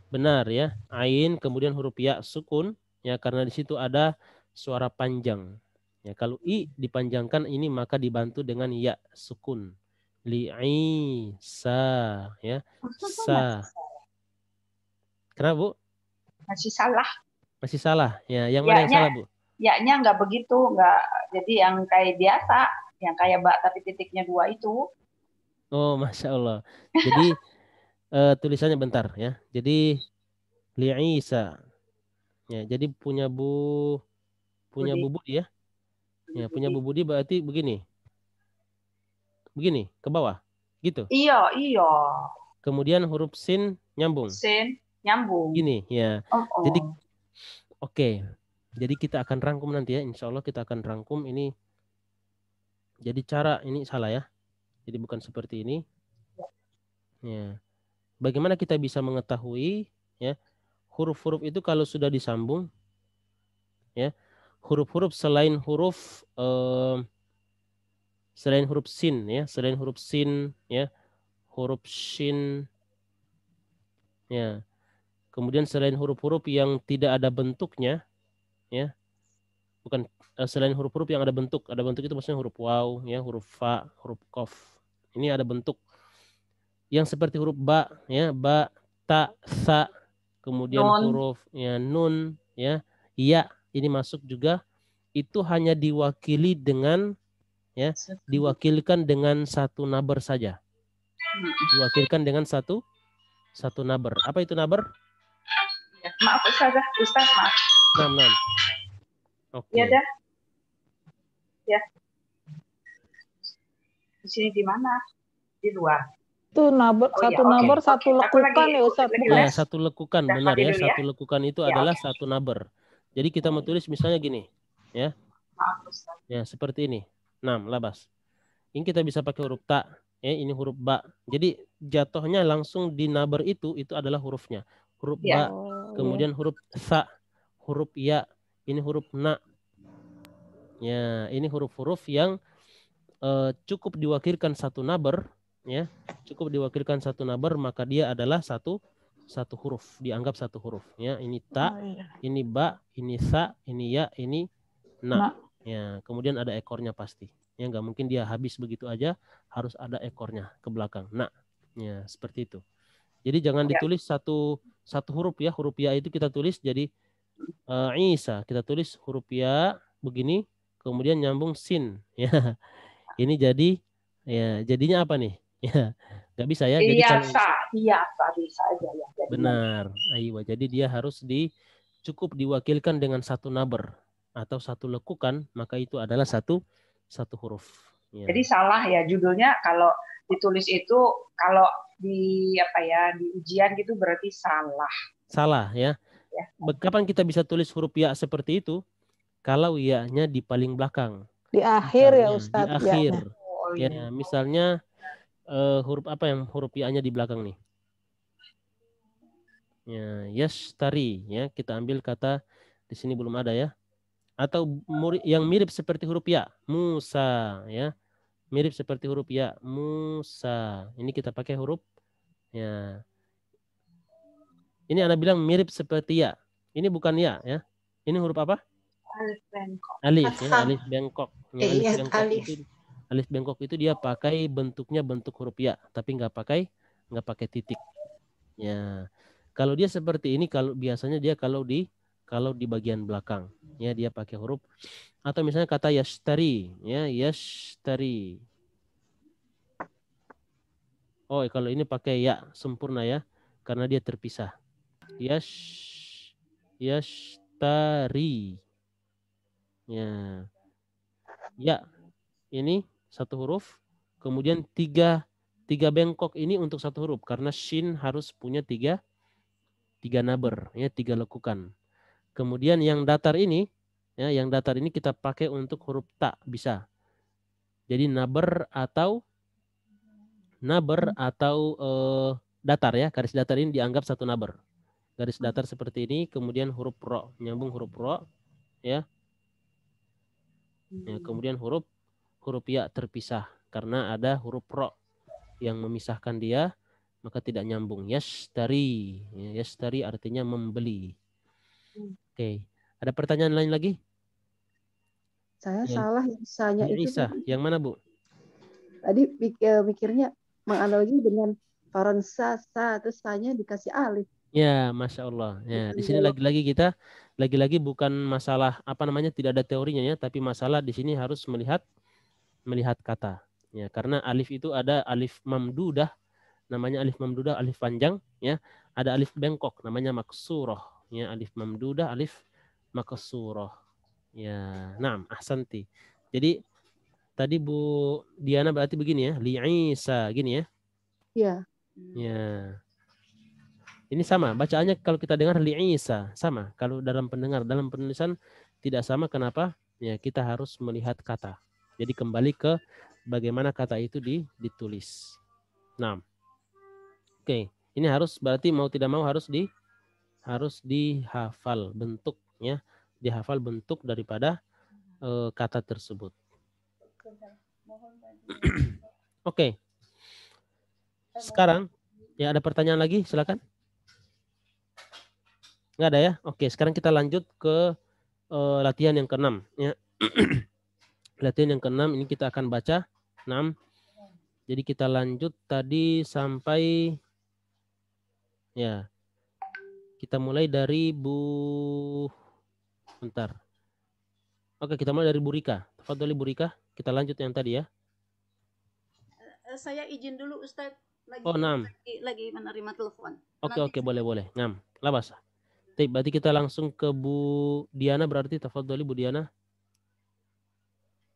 Benar ya. Ain kemudian huruf ya sukun ya, karena di situ ada suara panjang. Ya, kalau i dipanjangkan ini maka dibantu dengan ya sukun. Li'isa ya. Sa. Kenapa, Bu? Masih salah. Masih salah. Ya, yang mana yang salah, Bu? Ya-nya nggak begitu, nggak. Jadi yang kayak biasa, yang kayak bak tapi titiknya 2 itu. Oh, Masya Allah. Jadi tulisannya bentar ya. Jadi li'isa. Ya, jadi punya Bu Budi ya. Ya, punya Bu Budi berarti begini. Begini, ke bawah. Gitu. Iya. Kemudian huruf sin nyambung. Sin nyambung. Gini ya. Oh, oh. Jadi oke. Jadi kita akan rangkum nanti ya. Insya Allah kita akan rangkum ini. Jadi cara ini salah ya. Jadi bukan seperti ini. Ya. Bagaimana kita bisa mengetahui ya huruf-huruf itu kalau sudah disambung ya, huruf-huruf selain huruf sin ya, selain huruf sin ya, huruf shin ya. Kemudian selain huruf-huruf yang tidak ada bentuknya ya. Bukan selain huruf-huruf yang ada bentuk itu maksudnya huruf waw ya, huruf fa, huruf qaf. Ini ada bentuk. Yang seperti huruf ba ya, ba, ta, sa, kemudian huruf ya nun ya, ya ini masuk juga, itu hanya diwakili dengan ya, diwakilkan dengan satu nabar saja. Diwakilkan dengan satu nabar. Apa itu nabar? Ya, maaf Ustaz, maaf. 6. Oke. Ya dah. Ya. Di sini di mana? Di luar. Itu nabar, satu nabar, satu lekukan ya Ustaz. Ya, satu lekukan, benar ya. Satu lekukan itu adalah satu nabar. Jadi kita mau tulis misalnya gini, ya. Ya, seperti ini. 6, labas. Ini kita bisa pakai huruf ta, ya, ini huruf ba. Jadi jatuhnya langsung di nabar itu adalah hurufnya. Huruf ba, kemudian huruf sa, huruf ya, ini huruf na. Ya, ini huruf-huruf yang cukup diwakilkan satu nabar. Ya, cukup diwakilkan satu nabar, maka dia adalah satu huruf, dianggap satu huruf ya. Ini ta, ini ba, ini sa, ini ya, ini na. Ya, kemudian ada ekornya pasti ya, nggak mungkin dia habis begitu aja, harus ada ekornya ke belakang. Nah ya, seperti itu. Jadi jangan ditulis satu huruf ya. Huruf ya itu kita tulis jadi Isa, kita tulis huruf ya begini, kemudian nyambung sin ya. Ini jadi ya, jadinya apa nih? Ya, nggak bisa ya. Jadi bisa aja ya. Benar. Ayo, jadi dia harus cukup diwakilkan dengan satu nabar atau satu lekukan, maka itu adalah satu huruf. Ya. Jadi salah ya judulnya kalau ditulis itu, kalau di di ujian gitu berarti salah. Salah ya. Kapan kita bisa tulis huruf ya seperti itu? Kalau ya-nya di paling belakang. Di akhir ya Ustaz. Di akhir. Ya, misalnya huruf apa yang huruf ya-nya di belakang nih? Ya, yashtari ya, kita ambil kata di sini belum ada ya. Atau yang mirip seperti huruf ya, Musa ya. Mirip seperti huruf ya, Musa. Ini kita pakai huruf ya. Ini Anda bilang mirip seperti ya. Ini bukan ya ya. Ini huruf apa? Alif bengkok. Alif ya, alif bengkok. Ya, Alif bengkok itu dia pakai bentuknya bentuk huruf ya, tapi nggak pakai titik. Ya. Kalau dia seperti ini, kalau biasanya dia kalau di bagian belakang, ya dia pakai huruf. Atau misalnya kata yashtari, ya yashtari. Oh, kalau ini pakai ya sempurna ya, karena dia terpisah. Yashtari. Ya. Ya. Ini satu huruf, kemudian tiga bengkok ini untuk satu huruf, karena shin harus punya tiga nabar, ya 3 lekukan. Kemudian yang datar ini, ya yang datar ini kita pakai untuk huruf ta bisa. Jadi nabar atau datar ya, garis datar ini dianggap satu nabar. Garis datar seperti ini, kemudian huruf ro, nyambung huruf ro, ya. Ya, kemudian huruf ya terpisah karena ada huruf ro yang memisahkan dia, maka tidak nyambung. Yashtari, ya, yashtari artinya membeli. Oke, ada pertanyaan lain lagi? Saya salah Isanya ya, itu. Isa, yang mana Bu? Tadi mikirnya menganalogi dengan faransa sa, terus Sanya dikasih alif. Ya, Masya Allah. Ya, di sini lagi-lagi bukan masalah tidak ada teorinya ya, tapi masalah di sini harus melihat kata. Ya, karena alif itu ada alif mamdudah, namanya alif mamdudah, alif panjang, ya. Ada alif bengkok, namanya maksurah, ya, alif mamdudah, alif maksurah. Ya, naam, ahsanti. Jadi tadi Bu Diana berarti begini ya, li Isa gini ya. Iya. Ya. Ini sama, bacaannya kalau kita dengar li'isa sama. Kalau dalam pendengar, dalam penulisan tidak sama. Kenapa? Ya, kita harus melihat kata. Jadi kembali ke bagaimana kata itu ditulis. Nah, oke. Ini harus berarti mau tidak mau harus dihafal bentuknya, dihafal bentuk daripada kata tersebut. Oke. Sekarang ya ada pertanyaan lagi, silakan. Nggak ada ya? Oke, sekarang kita lanjut ke latihan yang ke-6 ya. Latihan yang ke-6 ini kita akan baca 6. Jadi kita lanjut tadi sampai ya. Kita mulai dari bentar. Oke, kita mulai dari Bu Rika. Tafadholi Bu Rika, kita lanjut yang tadi ya. Saya izin dulu Ustadz, Oh, 6. lagi menerima telepon. Oke, boleh. 6. Labas. Berarti kita langsung ke Bu Diana berarti. Tafadholi Bu Diana.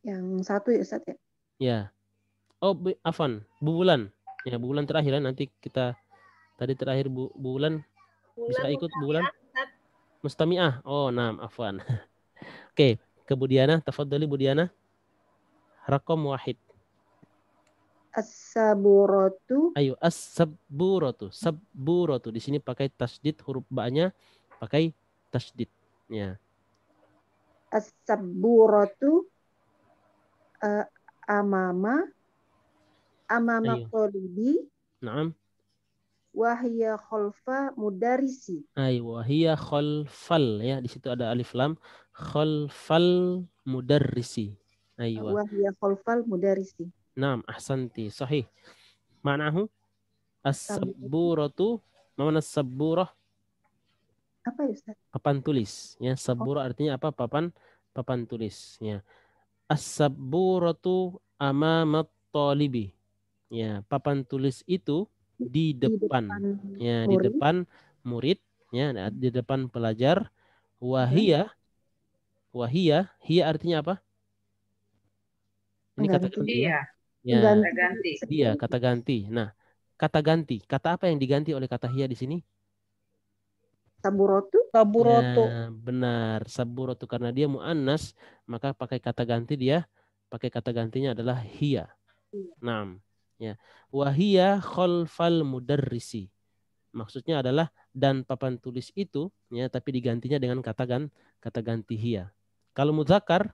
Yang satu ya Ustaz ya. Ya. Oh, Afan, Bu Bulan. Ya, Bu Bulan terakhir ya. Nanti kita tadi terakhir Bu Bulan bisa ikut Bu Bulan. Mustami'ah. Oh, 6, Afwan. Oke, ke Bu Diana. Tafadholi Bu Diana. Raqam 1. As-saburatu. Ayo, as-saburatu. Saburatu. Di sini pakai tasdid, huruf ba-nya pakai tasdid. Ya. As-saburatu amama tolibi. Naam. Wahya khalfa mudarisi. Ayo, wahya khalfal ya. Di situ ada alif lam. Khalfal mudarrisi. Ayo. Wahya khalfal mudarisi. Naam, ahsanti. Sahih. Ma'nahu as-saburatu. Mana saburah? Apa ya Ustaz? Papan tulis ya. Saburah artinya apa? Papan tulis ya. As-saburatu amamat talibi. Ya, papan tulis itu di depan ya, di depan murid ya, di depan pelajar. Wahia hiya artinya apa? Ini kata ganti ya. Ya, dia kata ganti. Nah, kata ganti, kata apa yang diganti oleh kata hiya di sini? Saburotu. Ya, benar, saburotu, karena dia muannas, maka pakai kata ganti dia, pakai kata gantinya adalah hiya. Naam. Ya, wahia khalfal mudarrisi. Maksudnya adalah dan papan tulis itu ya, tapi digantinya dengan kata ganti hiya. Kalau muzakkar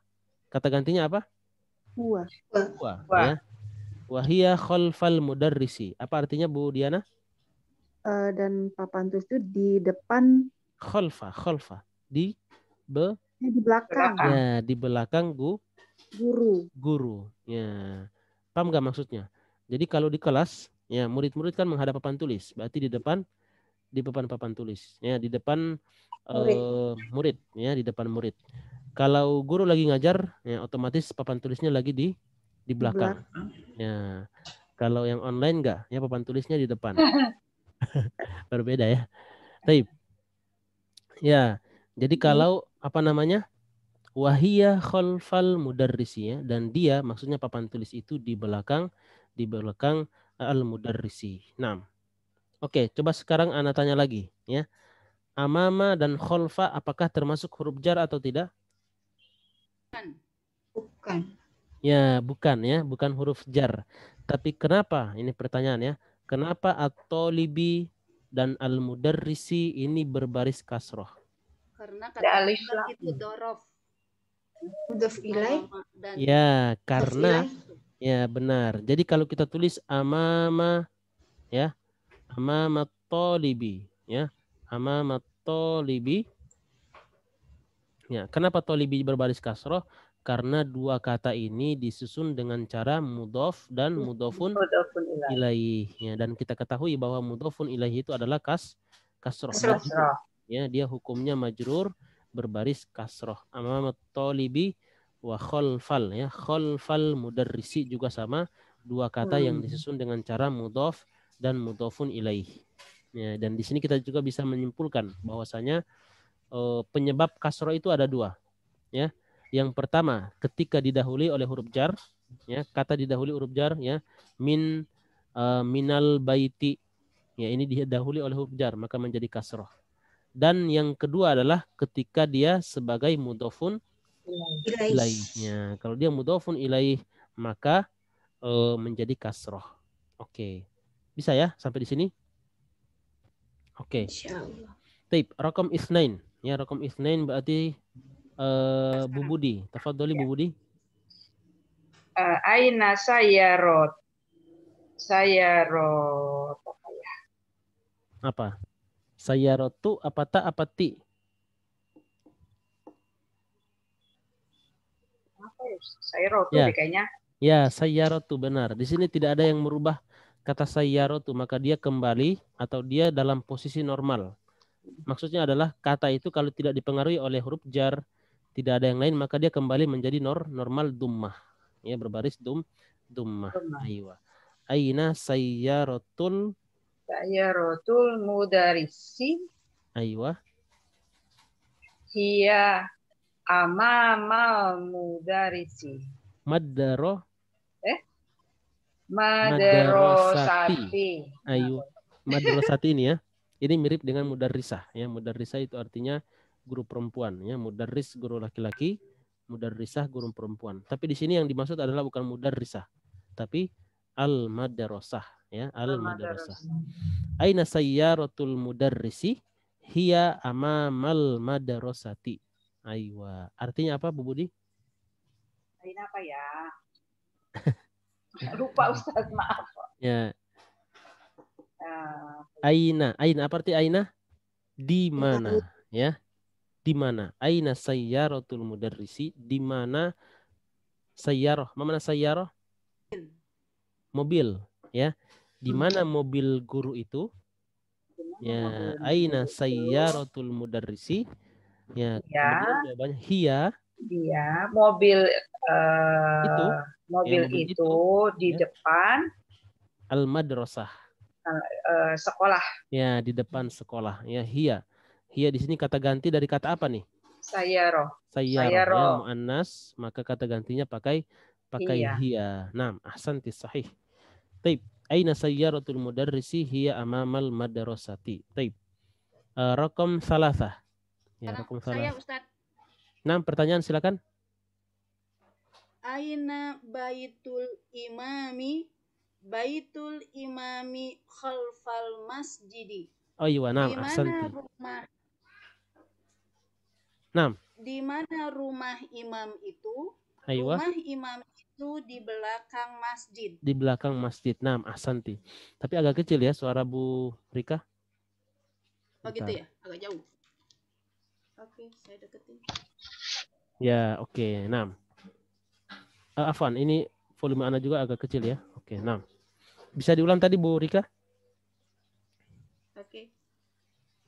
kata gantinya apa? Huwa. Ya. Wahia khalfal mudarrisi. Apa artinya Bu Diana? Dan papan tulis itu di depan. Khalfa. Di belakang. Ya, di belakang guru. Ya. Paham nggak maksudnya? Jadi kalau di kelas, ya murid-murid kan menghadap papan tulis, berarti di depan papan tulis, ya di depan murid, ya di depan murid. Kalau guru lagi ngajar, ya otomatis papan tulisnya lagi di belakang. Ya. Kalau yang online enggak, ya papan tulisnya di depan. Berbeda ya. Taib. Ya. Jadi kalau apa namanya? Wahia khalfal mudarrisi ya, dan dia maksudnya papan tulis itu di belakang al-mudarrisi. Nah. Oke, coba sekarang Ana tanya lagi ya. Amama dan khalfa apakah termasuk huruf jar atau tidak? Bukan. Ya, bukan huruf jar. Tapi kenapa? Ini pertanyaan ya. Kenapa at-talibi dan al-mudarrisi ini berbaris kasroh? Karena kata itu dorof. Mudhof ilaih. Ya, karena ya benar. Jadi kalau kita tulis amama ya, amamat talibi ya, amamat talibi. Ya, kenapa talibi berbaris kasroh? Karena dua kata ini disusun dengan cara mudhof dan mudhofun ilaih. Ya, dan kita ketahui bahwa mudhofun ilaih itu adalah kasroh. Ya, dia hukumnya majrur berbaris kasroh. Amamat talibi wa khalfal ya, khalfal mudarrisi juga sama, dua kata yang disusun dengan cara mudhof dan mudhofun ilaih. Ya, dan di sini kita juga bisa menyimpulkan bahwasanya penyebab kasroh itu ada dua. Ya. Yang pertama, ketika didahului oleh huruf jar, ya, kata didahului huruf jar ya, minal baiti Ya, ini didahului oleh huruf jar, maka menjadi kasroh. Dan yang kedua adalah ketika dia sebagai mudhofun ilaihnya. Kalau dia mudhofun ilaih, maka menjadi kasroh. Oke. Bisa ya sampai di sini? Oke. Insyaallah. Taib, rakam isnain. Ya, rakam isnain berarti Bu Budi. Tafadholi Bu Budi. Aina sayarot Apa? Sayarotu apa ta apa ti? apa ya? Sayarotu Ya. deh kayaknya. Ya, sayarotu benar. Di sini tidak ada yang merubah kata sayarotu, maka dia kembali atau dia dalam posisi normal. Maksudnya adalah kata itu kalau tidak dipengaruhi oleh huruf jar, tidak ada yang lain, maka dia kembali menjadi normal dummah. Ya, berbaris dummah. Aywa. Aina sayyarotul Mudarisi aywa. hiya amamal mudarisi. Madrasati. Ayo. Madrasati ini ya. Ini mirip dengan mudarrisah ya. Mudarrisah itu artinya guru perempuan ya. Mudarris guru laki-laki, mudarrisah guru perempuan. Tapi di sini yang dimaksud adalah bukan mudarrisah, tapi al-madrasah ya, al-madrasah. Aina sayyaratul mudarrisi hiya amamal madrasati. Aywa. Artinya apa Bu Budi? Aina apa ya? Lupa Ustaz, maaf. Ya. Aina apa arti aina? Di mana ya? Di mana? Aina sayyaratul mudarrisi? Di mana sayyarah? Mana sayyarah? Mobil ya. Di mana mobil guru itu? Ya, aina sayyaratul mudarrisi? Ya, kemudian jawabannya hiya. Dia mobil Itu mobil ya, itu di ya. depan Al-madrasah. Sekolah. Ya, di depan sekolah. Ya, hiya. Hiya di sini kata ganti dari kata apa nih? Sayyarah. Ya, muannas, maka kata gantinya pakai hiya. Naam, ahsanti sahih. Taib. Aina sayyaratul mudarrisi hiya amamal madrasati. Taib. Rakam salasah. Ya, rakam Saya salasah. Ustaz. Naam, pertanyaan silakan. Aina baitul imami khalfal masjidi. Oh iya, naam, ahsanti. Naam. Di mana rumah imam itu? Aywa. Rumah imam itu di belakang masjid. Di belakang masjid. Naam, ahsanti. Tapi agak kecil ya suara Bu Rika. Oh gitu ya, agak jauh. Oke, saya deketin. Ya, oke. Naam. Afwan, ini volume Anda juga agak kecil ya. Oke, naam. Bisa diulang tadi Bu Rika? Oke.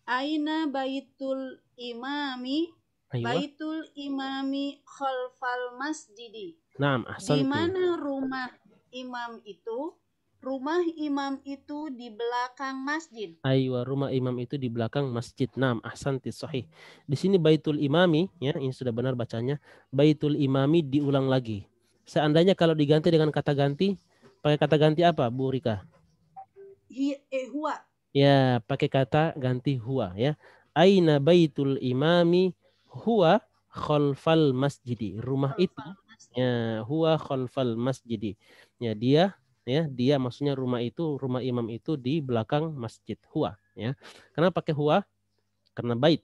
Aina baitul imami? Aywa. Baitul imami khalfal masjidi. Naam, ahsanti. Di mana rumah imam itu? Rumah imam itu di belakang masjid. Aywa, rumah imam itu di belakang masjid. Naam, ahsanti sahih. Di sini baitul imami ya, ini sudah benar bacanya. Baitul imami diulang lagi. Seandainya kalau diganti dengan kata ganti, pakai kata ganti apa, Bu Rika? Huwa. Ya, pakai kata ganti huwa ya. Aina baitul imami huwa khalfal masjidi. Rumah itu ya huwa khalfal masjidi. Ya, dia maksudnya rumah imam itu di belakang masjid. Huwa ya. Kenapa pakai huwa? Karena bait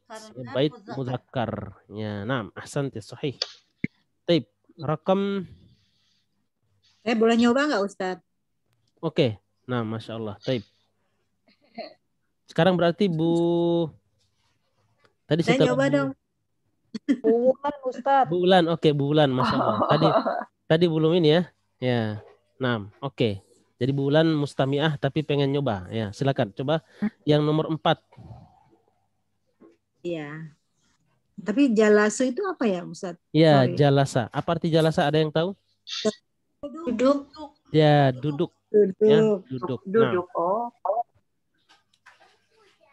muzakkar. Ya, naam, ahsanti sahih. Taib, rakam. Saya boleh nyoba nggak Ustadz? Oke. Nah, Masya Allah. Taib. Sekarang berarti Bu tadi saya nyoba dong. Bulan Ustadz. Bulan, oke, Bulan, Masya Allah. Tadi belum ini ya. Ya, 6, oke. Jadi Bulan mustami'ah tapi pengen nyoba. Ya, silakan. Coba yang nomor 4. Iya. Tapi jalasu itu apa ya Ustadz? Ya, Sorry. jalasa. Apa arti jalasa? Ada yang tahu? Duduk. Ya, duduk. Ya, duduk. Duduk. Nah.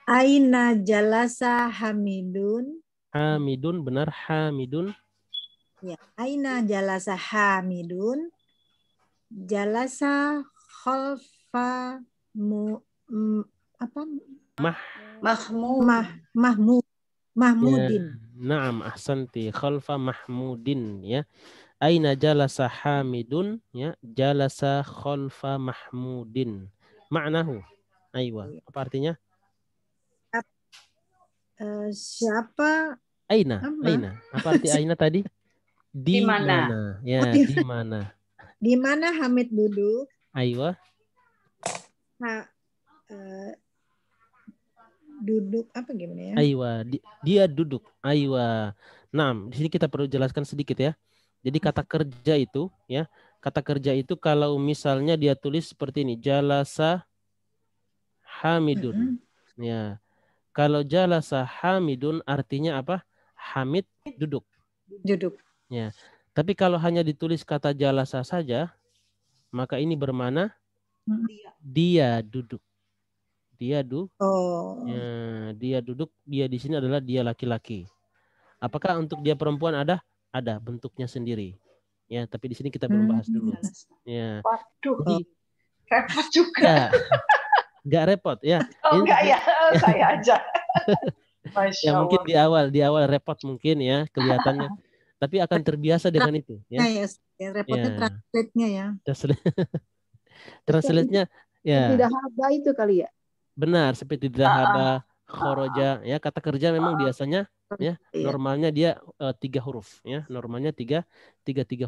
Aina jalasa Hamidun. Hamidun, benar, Hamidun. Ya, aina jalasa Hamidun. Jalasa khalfa apa? Mahmud. Mahmudin. Ya, na'am ahsanti khalfa Mahmudin ya. Aina jalasa Hamidun ya, jalasa khalfa Mahmudin. Ma'nahu. Aywa. Apa artinya? Siapa? Aina, Apa? aina. Apa arti aina tadi? Di Di mana? mana? Ya, di mana? Di mana Hamid duduk? Aywa. Duduk apa gimana ya? Aywa, dia duduk. Aywa. Nah, di sini kita perlu jelaskan sedikit ya. Jadi kata kerja itu ya, kata kerja itu kalau misalnya dia tulis seperti ini, jalasa Hamidun. Ya. Kalau jalasa Hamidun artinya apa? Hamid duduk. Duduk. Ya. Tapi kalau hanya ditulis kata jalasa saja, maka ini bermana dia duduk. Dia duduk. Oh. Ya, dia duduk. Dia di sini adalah dia laki-laki. Apakah untuk dia perempuan ada? Ada bentuknya sendiri. Ya, tapi di sini kita belum bahas dulu. Ya. Waduh, Jadi repot juga. Nggak repot ya. Oh enggak ya, saya aja. Ya mungkin di awal repot mungkin ya kelihatannya. Tapi akan terbiasa dengan itu. Ya, repotnya translate-nya ya. Translate-nya ya. Tidak haba itu kali ya. Benar, seperti dahaba, khoroja. Ya, kata kerja memang biasanya ya normalnya dia 3 huruf. Ya, normalnya tiga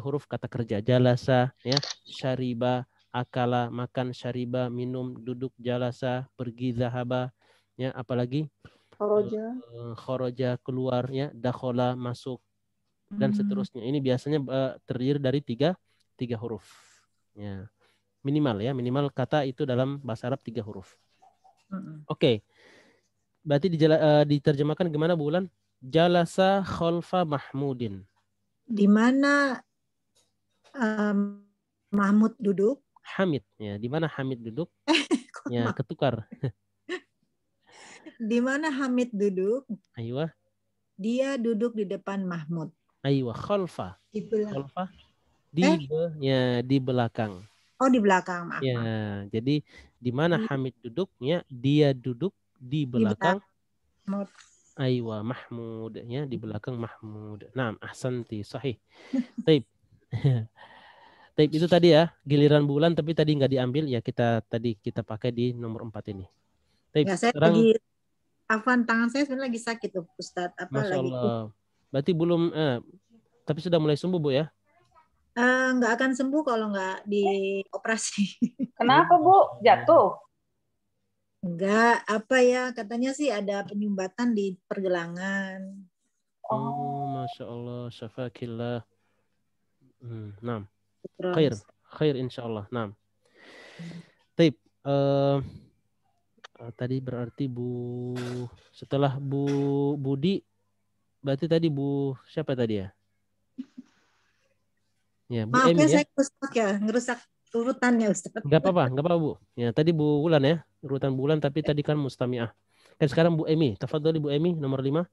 huruf kata kerja. Jalasa, ya, syariba, akala, makan, syariba, minum, duduk, jalasa, pergi, zahaba, ya, apalagi khoroja, keluar, ya, dakhola, masuk, dan seterusnya. Ini biasanya terdiri dari tiga huruf. Ya. Minimal kata itu dalam bahasa Arab 3 huruf. Oke. Berarti diterjemahkan gimana Bu Ulan? Jalasa khalfa Mahmudin. Di mana Mahmud duduk? Hamid, ya. Di mana Hamid duduk? Ya, ketukar. Di mana Hamid duduk? Aywa. Dia duduk di depan Mahmud. Aywa, khalfa. Di belakang. Khalfa. Di belakang. Oh, di belakang. Maaf. Ya, jadi di mana Hamid duduk? Ya, dia duduk di belakang. Aywa, Mahmud, ya, di belakang Mahmud. Naam, ahsanti, sahih. Taib. Taib itu tadi ya, giliran bulan tapi tadi nggak diambil ya, kita pakai di nomor 4 ini. Taib. Ya, saya sekarang lagi tangan saya sebenarnya lagi sakit tuh, Ustadz. Masya Allah. Berarti belum tapi sudah mulai sembuh Bu ya? Nggak akan sembuh kalau nggak dioperasi. Kenapa Bu? Jatuh? Enggak, katanya sih ada penyumbatan di pergelangan. Oh, Masya Allah, syafakillah. Naam. Khair insya Allah. Naam. Taib. Tadi berarti setelah Bu Budi, berarti tadi Bu siapa tadi ya? Ya, Bu Maaf Emi ya, saya ngerusak urutannya Ustaz. Enggak apa-apa Bu. Ya, tadi Bu Ulan ya, urutan bulan tapi tadi kan mustami'ah. Kan sekarang Bu Emi, tafadhali Bu Emi nomor 5.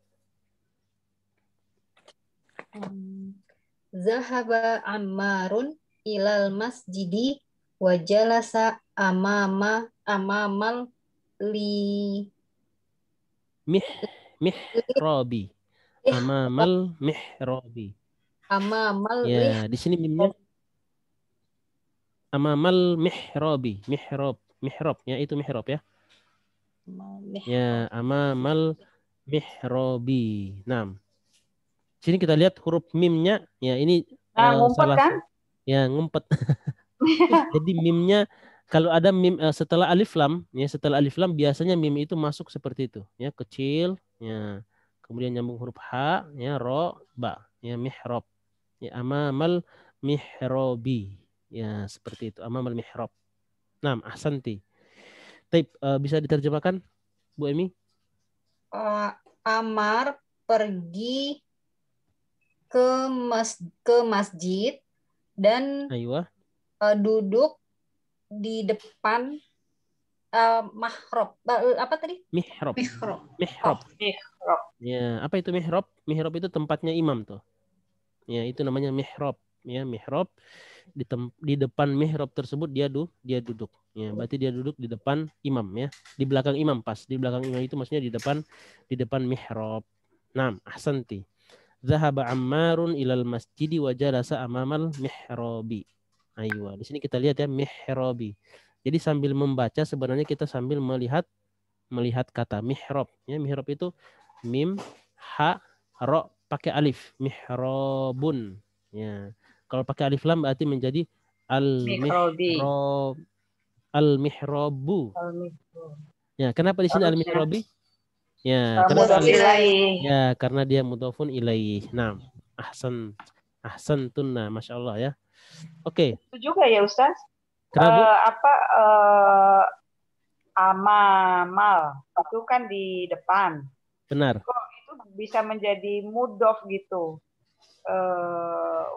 Zahaba Ammarun ilal masjidi wa jalasa amamal mihrabi. Amamal mihrabi. Ya, di sini mimnya amamal mihrabi, mihrab ya, itu mihrab ya. Ya, amamal mihrabi. Nah, sini kita lihat huruf mimnya ya, ini ngumpet kan? Ya, ngumpet. Jadi mimnya kalau ada mim setelah alif lam biasanya mim itu masuk seperti itu ya, kecil ya. Kemudian nyambung huruf ha ya, ro, ba ya, mihrab. Ya, amamal mihrabi. Ya, seperti itu. Amamal mihrab. Naam, ahsanti. Taib, bisa diterjemahkan Bu Emi? Amar pergi ke masjid dan duduk di depan mahrab. Apa tadi? Mihrab. Mihrab. Ya, apa itu mihrab? Mihrab itu tempatnya imam tuh. Ya, itu namanya mihrab. Ya, mihrab. Di depan mihrab tersebut dia duduk. Ya, berarti dia duduk di depan imam ya. Di belakang imam pas. Di belakang imam itu maksudnya di depan mihrab. Naam, ahsanti. Zahaba Ammarun ilal masjidi wa jalasa amamal mihrabi. Aywa. Di sini kita lihat ya mihrabi. Jadi sambil membaca sebenarnya kita sambil melihat kata mihrab. Ya, mihrab itu mim, ha, ro pakai alif. Mihrabun. Ya. Kalau pakai alif lam berarti menjadi al-mihrab. Al-mihrabu. Ya, kenapa di sini al-mihrabi? Ya, kenapa ya, karena dia mudhofun ilaih. Nah, ahsantunna, Masya Allah ya. Oke. Itu juga ya Ustaz. Kenapa? Amamal itu kan di depan. Benar. Kok itu bisa menjadi mudhof gitu?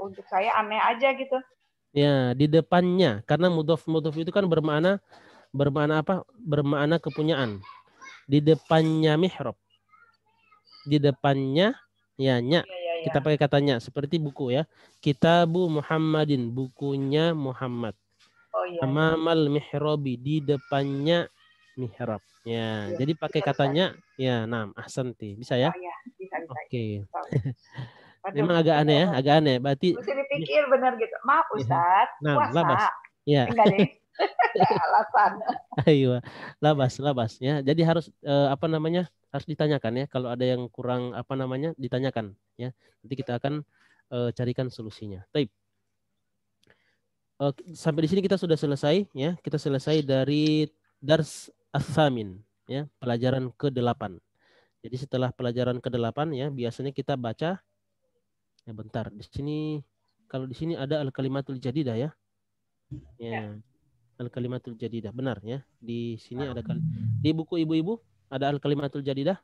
Untuk saya aneh aja gitu. Ya, di depannya, karena mudhof itu kan bermakna apa? Bermakna kepunyaan. Di depannya mihrab. Di depannya ya nya. Kita pakai katanya seperti buku ya. Kitabu Muhammadin, bukunya Muhammad. Amamal mihrabi, di depannya mihrab. Ya, jadi pakai katanya ya, nah, ahsanti. Bisa ya? Bisa. Oke. Memang agak aneh ya, agak aneh. Berarti mesti dipikir benar gitu. Maaf Ustaz, nah, puasa. labas. Ya. Enggak deh. Alasan. Ayo, labas ya. Jadi harus apa namanya? Harus ditanyakan ya. Kalau ada yang kurang apa namanya? Ditanyakan ya. Nanti kita akan carikan solusinya. Baik. Sampai di sini kita sudah selesai ya. Kita selesai dari dars as-samin ya, pelajaran ke-8. Jadi setelah pelajaran ke-8 ya, biasanya kita baca ya, bentar. Di sini kalau di sini ada al-kalimatul jadidah ya. Ya. Al-kalimatul jadidah, benar ya. Di sini ada di buku ibu-ibu ada al-kalimatul jadidah?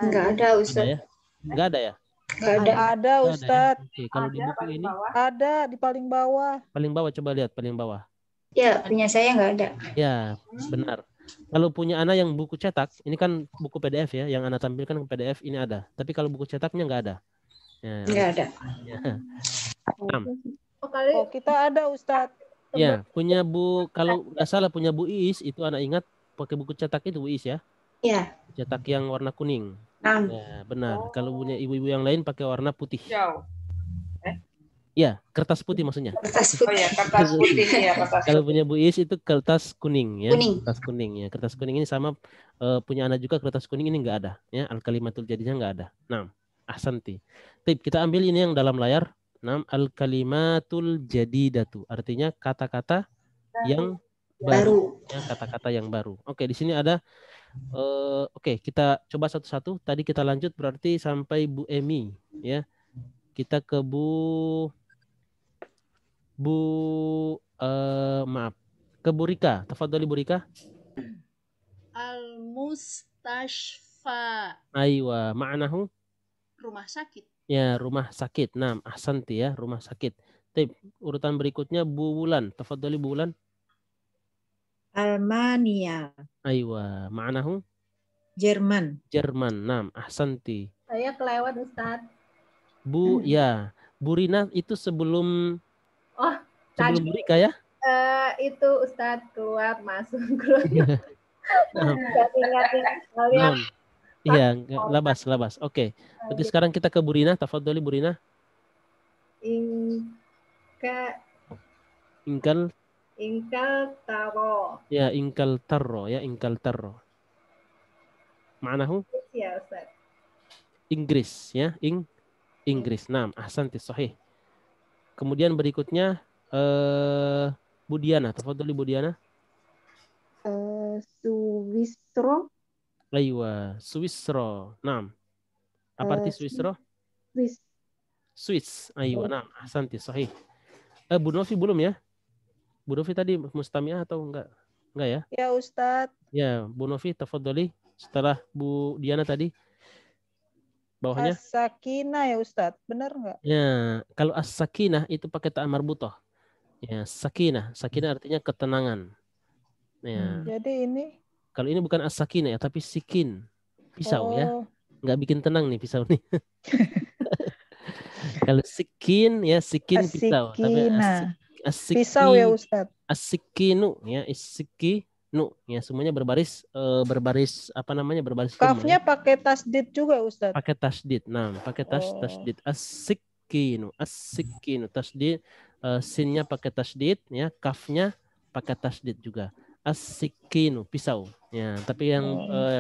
Enggak ada, Ustaz. Ada ya? Enggak ada ya? Enggak ada. Ada, Ustaz. Ya? Oke, kalau di buku ini ada di paling bawah. Paling bawah, coba lihat paling bawah. Ya, punya saya enggak ada. Ya, benar. Kalau punya anak yang buku cetak, ini kan buku PDF ya, yang anak tampilkan PDF ini ada. Tapi kalau buku cetaknya enggak ada. Ya, enggak ada. Ya. Oh, kita ada, Ustaz. Ya, punya kalau nggak salah punya Bu Iis itu anak ingat pakai buku cetak itu Bu Iis ya. Iya. Cetak yang warna kuning. Nah. Ya, benar. Kalau punya ibu-ibu yang lain pakai warna putih. Jauh. Ya, kertas putih maksudnya. Kertas putih. Oh ya, kertas putih ya, kertas. Kalau punya Bu Iis itu kertas kuning ya. Kuning. Kertas kuning ya. Kertas kuning ini sama punya anak juga kertas kuning ini enggak ada ya. Al-kalimatul jadinya enggak ada. Nah, ahsanti. Tip, kita ambil ini yang dalam layar. Nah, al-kalimatul jadidatu. Artinya kata-kata yang baru. Ya, kata-kata yang baru. Oke, di sini ada oke, kita coba satu-satu. Tadi kita lanjut berarti sampai Bu Emi ya. Kita ke maaf. Ke Bu Rika. Tafadhali Bu Rika. Al-mustashfa. Aywa, ma'nahu? Rumah sakit. Ya, rumah sakit. Nah, ahsanti ya, rumah sakit. Tip, urutan berikutnya Bu Wulan. Tafadhali Bu Wulan. Almania. Aywa, ma'nahu? Jerman. Jerman. Nah, ahsanti. Saya kelewat Ustaz. Bu, ya. Bu Rina itu sebelum tadi, Bu Rika ya? Itu Ustaz keluar masuk keluar. Ingat-ingat. Iya, labas. Oke. Berarti sekarang kita ke Bu Rina. Tafadhali Bu Rina. Ingkal taro. Ya, ingkal tarro ya, ingkal tarro. Ma'nahu? Ya, Ustaz. Inggris ya, Inggris. Naam, ahsanti, sahih. Kemudian berikutnya Bu Diana. Tafadhali Bu Diana. Suwisro. Aywa, Swisro. Naam. Apa arti Swisro? Swiss. Aywa, naam. Ahsanti, sahih. Bu Novi belum ya? Bu Novi tadi mustami'ah atau enggak? Enggak ya? Ya, Ustadz. Ya, Bu Novi, tafadhali. Setelah Bu Diana tadi. Bawahnya? As-sakinah ya Ustadz. Benar enggak? Ya, kalau as-sakinah itu pakai ta' marbutoh. Ya, sakinah. Sakinah artinya ketenangan. Ya. Jadi ini? Kalau ini bukan as-sakinah ya, tapi sikin. Pisau ya. Nggak bikin tenang nih pisau nih. Kalau sikin ya, sikin pisau. Tapi Pisau ya Ustadz. As-sikinu ya, is-sikinu ya, semuanya berbaris apa namanya, berbaris Kafnya koma, ya. pakai tasdid juga Ustadz. Pakai tasdid. Nah, pakai tasdid. As-sikinu tasdid, sinnya pakai tasdid ya, kafnya pakai tasdid juga. As-sikinu pisau ya, tapi yang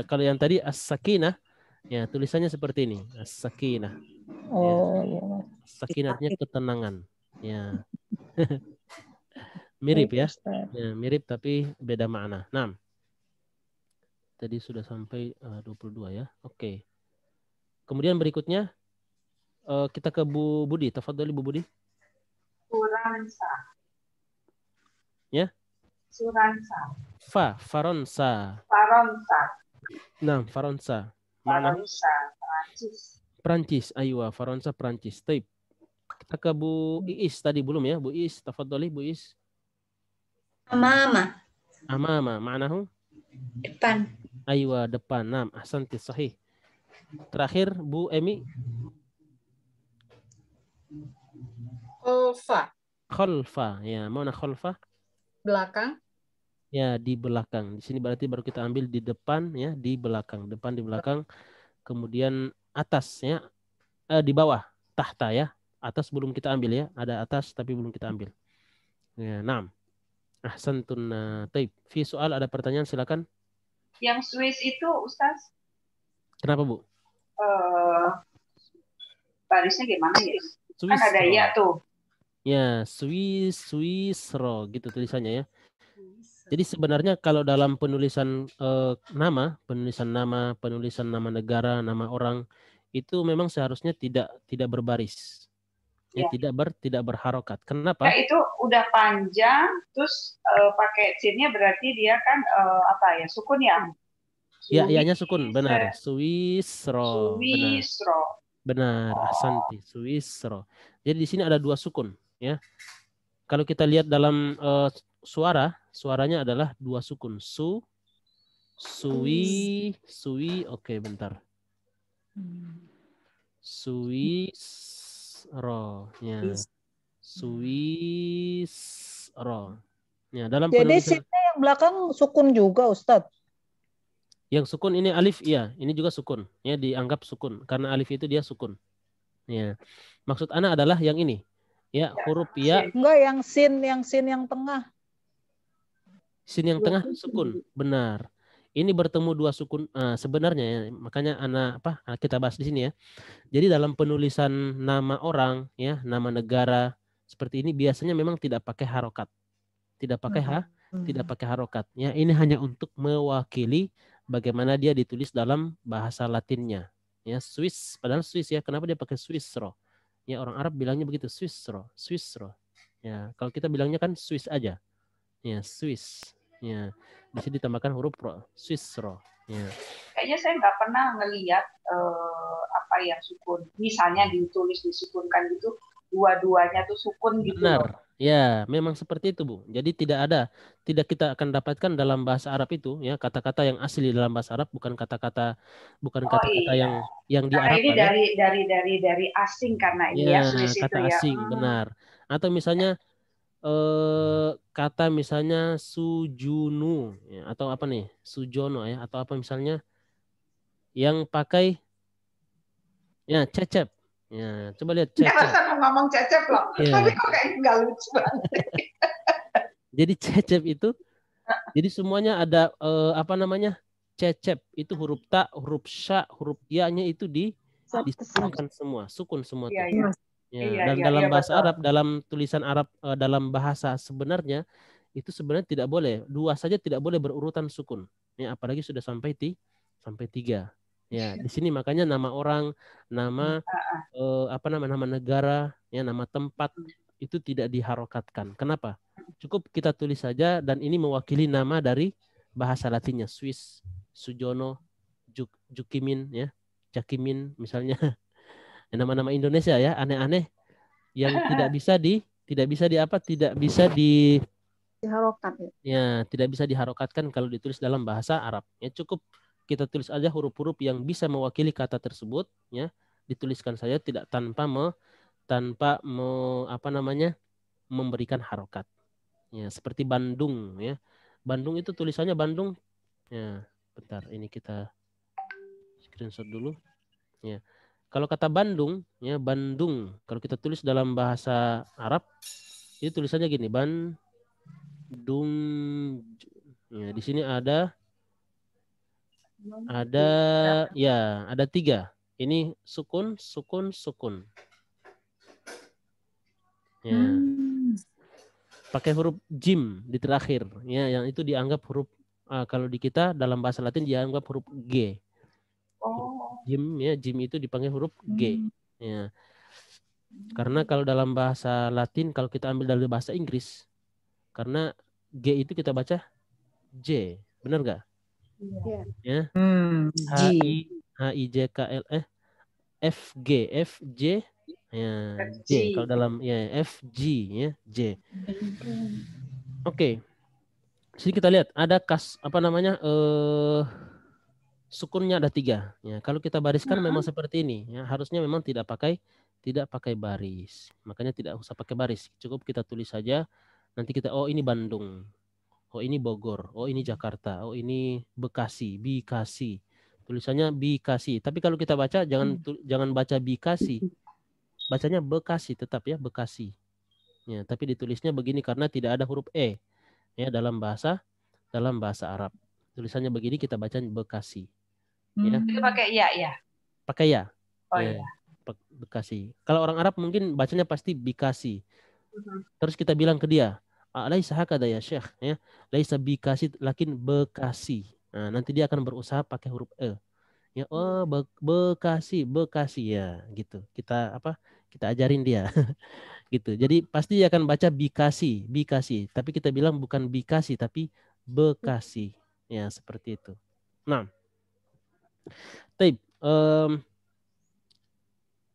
kalau yang tadi as-sakinah ya, tulisannya seperti ini, as-sakinah. Ya. Iya. Sakinah artinya ketenangan. Ya. Mirip ya. Ya, mirip tapi beda makna. Nah. Tadi sudah sampai 22 ya. Oke. Kemudian berikutnya kita ke Bu Budi. Tafadhali Bu Budi. Suransa. Ya. Suransa. Faronsa. Faronsa. Nah, Faronsa. Mana? Faronsa. Prancis. Prancis. Aywa, Faronsa Prancis. Taib. Kita ke Bu Iis tadi belum ya? Bu Iis, tafadhali Bu Iis. Amama. Amama, ma'nahu? Depan. Aywa, depan. Nah, ahsanti, sahih. Terakhir Bu Emi. Khalfa. Ya, mana khalfa? Belakang. Ya, di belakang. Di sini berarti baru kita ambil di depan ya, di belakang. Depan di belakang. Kemudian atas ya. Di bawah, tahta ya. Atas belum kita ambil ya. Ada atas tapi belum kita ambil. Ya, naam. Ahsantun. Taib. Fi soal, ada pertanyaan silakan. Yang Swiss itu Ustaz? Kenapa Bu? Barisnya gimana ya? Swiss Kan ada ya tuh. Ya, Swissro gitu tulisannya ya. Jadi sebenarnya kalau dalam penulisan nama, penulisan nama negara, nama orang itu memang seharusnya tidak berbaris. Ya, tidak berharokat. Kenapa? Nah, itu udah panjang terus pakai sinnya berarti dia kan apa ya? Sukun ya? Ya, ianya sukun, benar. Swissro. Benar, ahsanti. Swissro. Jadi di sini ada dua sukun, ya. Kalau kita lihat dalam suaranya adalah dua sukun. Sui, oke, bentar. Swissro, ya. Swissro. Ya, dalam jadi penulisan sinnya yang belakang sukun juga Ustadz. Yang sukun ini alif, iya, ini juga sukun. Ya, dianggap sukun karena alif itu dia sukun. Ya. Maksud ana adalah yang ini. Ya, huruf ya. Enggak, yang sin yang tengah. Sin yang tengah sukun, benar. Ini bertemu dua sukun sebenarnya ya, makanya ana kita bahas di sini ya. Jadi dalam penulisan nama orang ya, nama negara seperti ini biasanya memang tidak pakai harokat. Tidak pakai harokat. Ya, ini hanya untuk mewakili bagaimana dia ditulis dalam bahasa Latinnya. Ya, Swiss, padahal Swiss ya. Kenapa dia pakai Swissro? Ya, orang Arab bilangnya begitu, Swissro. Ya, kalau kita bilangnya kan Swiss aja. Ya, Swiss. Ya, di sini ditambahkan huruf ro, Swissro. Ya. Kayaknya saya nggak pernah ngelihat apa yang sukun. Misalnya disukunkan gitu, dua-duanya tuh sukun gitu. Benar. Ya, memang seperti itu, Bu. Jadi tidak kita akan dapatkan dalam bahasa Arab itu ya, kata-kata yang asli dalam bahasa Arab bukan kata-kata yang diarabkan. Ini dari asing karena ini ya, kata asing, benar. Atau misalnya kata misalnya sujunu ya, atau apa nih? Sujono ya, atau apa misalnya yang pakai ya cecep. Ya, coba lihat cecep. Jangan ngomong cecep loh. Ya. Tapi kok kayak nggak lucu banget. Jadi cecep itu, jadi semuanya ada cecep itu huruf ta, huruf sya, huruf ya-nya itu disukunkan semua, sukun semua. Dan dalam bahasa Arab, dalam tulisan Arab, dalam bahasa sebenarnya itu sebenarnya tidak boleh, dua saja tidak boleh berurutan sukun. Ya, apalagi sudah sampai 3. Ya, di sini makanya nama orang, nama nama negara, ya, nama tempat itu tidak diharokatkan. Kenapa? Cukup kita tulis saja dan ini mewakili nama dari bahasa Latinnya, Swiss, Sujono, Jukimin, ya, Jakimin misalnya. Nama-nama Indonesia ya, aneh-aneh yang tidak bisa diharokat ya, tidak bisa diharokatkan kalau ditulis dalam bahasa Arab. Ya, cukup kita tulis aja huruf-huruf yang bisa mewakili kata tersebut, ya, dituliskan saja tidak tanpa memberikan harokat. Ya, seperti Bandung ya. Bandung itu tulisannya Bandung. Ya, bentar ini kita screenshot dulu. Ya. Kalau kata Bandung, ya Bandung. Kalau kita tulis dalam bahasa Arab, itu tulisannya gini, Bandung. Ya, di sini ada ya, ada 3. Ini sukun, sukun, sukun. Ya. Pakai huruf jim di terakhir, ya, yang itu dianggap huruf kalau di kita dalam bahasa Latin dianggap huruf G. Jim ya, jim itu dipanggil huruf G. Ya. Karena kalau dalam bahasa Latin kalau kita ambil dari bahasa Inggris, karena G itu kita baca J, benar nggak? Ya. H-I-J-K-L F G F J ya J kalau dalam ya F G ya J. Oke. Sini kita lihat ada sukunnya ada 3 ya. Kalau kita bariskan memang seperti ini ya, harusnya memang tidak pakai baris. Makanya tidak usah pakai baris. Cukup kita tulis saja. Nanti kita ini Bandung. Oh ini Bogor. Oh ini Jakarta. Oh ini Bekasi, Bikasi. Tulisannya Bikasi. Tapi kalau kita baca jangan baca Bikasi. Bacanya Bekasi tetap ya, Bekasi. Ya, tapi ditulisnya begini karena tidak ada huruf E ya dalam bahasa Arab. Tulisannya begini kita baca Bekasi. Ya. Itu pakai ya. Pakai ya. Oh ya. iya. Bekasi. Kalau orang Arab mungkin bacanya pasti Bikasi. Terus kita bilang ke dia, "Laisa hakada ya Syekh," ya. "Laisa Bikasi lakin Bekasi." Nah, nanti dia akan berusaha pakai huruf E. Ya, Bekasi ya, gitu. Kita ajarin dia. Gitu. Jadi pasti dia akan baca Bikasi. Tapi kita bilang bukan Bikasi tapi Bekasi. Ya, seperti itu. Nah. Taib.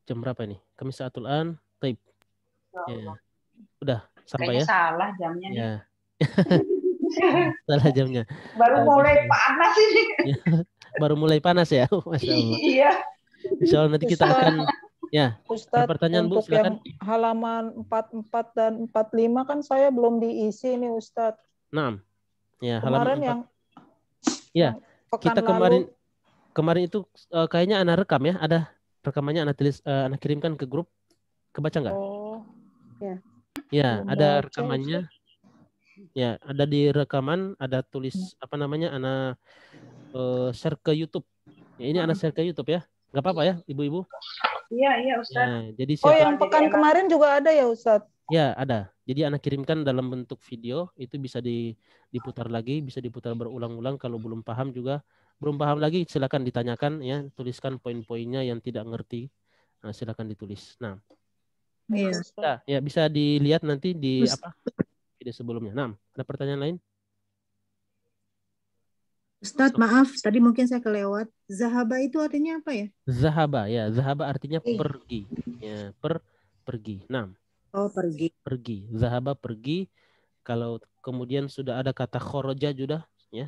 Jam berapa ini? Kami saatul an. Taib. Ya. Udah sampai kayaknya ya? Salah jamnya ya. Salah jamnya. Baru mulai panas ini. Baru mulai panas ya. Masya Allah. Iya. Insya Allah nanti kita akan Ustadz, pertanyaan Bu, untuk silakan. yang halaman 44 dan 45 kan saya belum diisi nih Ustadz. Nah, ya Kemarin halaman 4. Ya, kita kemarin itu kayaknya anak rekam ya, ada rekamannya anak kirimkan ke grup, kebaca nggak? Oh, ya ada rekamannya. Ya, ada di rekaman, ada tulis anak share ke YouTube. Ya, ini anak share ke YouTube ya, nggak apa-apa ya, ibu-ibu. Iya Ustaz. Ya, jadi yang pekan kemarin juga ada ya Ustadz? Ya ada. Jadi anak kirimkan dalam bentuk video, itu bisa diputar lagi, bisa diputar berulang-ulang. Kalau belum paham lagi silakan ditanyakan ya, tuliskan poin-poinnya yang tidak ngerti. Nah, silakan ditulis. Nah, ya bisa dilihat nanti di video sebelumnya. Nah, ada pertanyaan lain? Ustadz, maaf, tadi mungkin saya kelewat. Zahaba itu artinya apa ya? Zahaba ya, zahaba artinya pergi. Ya, pergi. Nah. Oh, pergi. Pergi. Zahaba pergi. Kalau kemudian sudah ada kata khoroja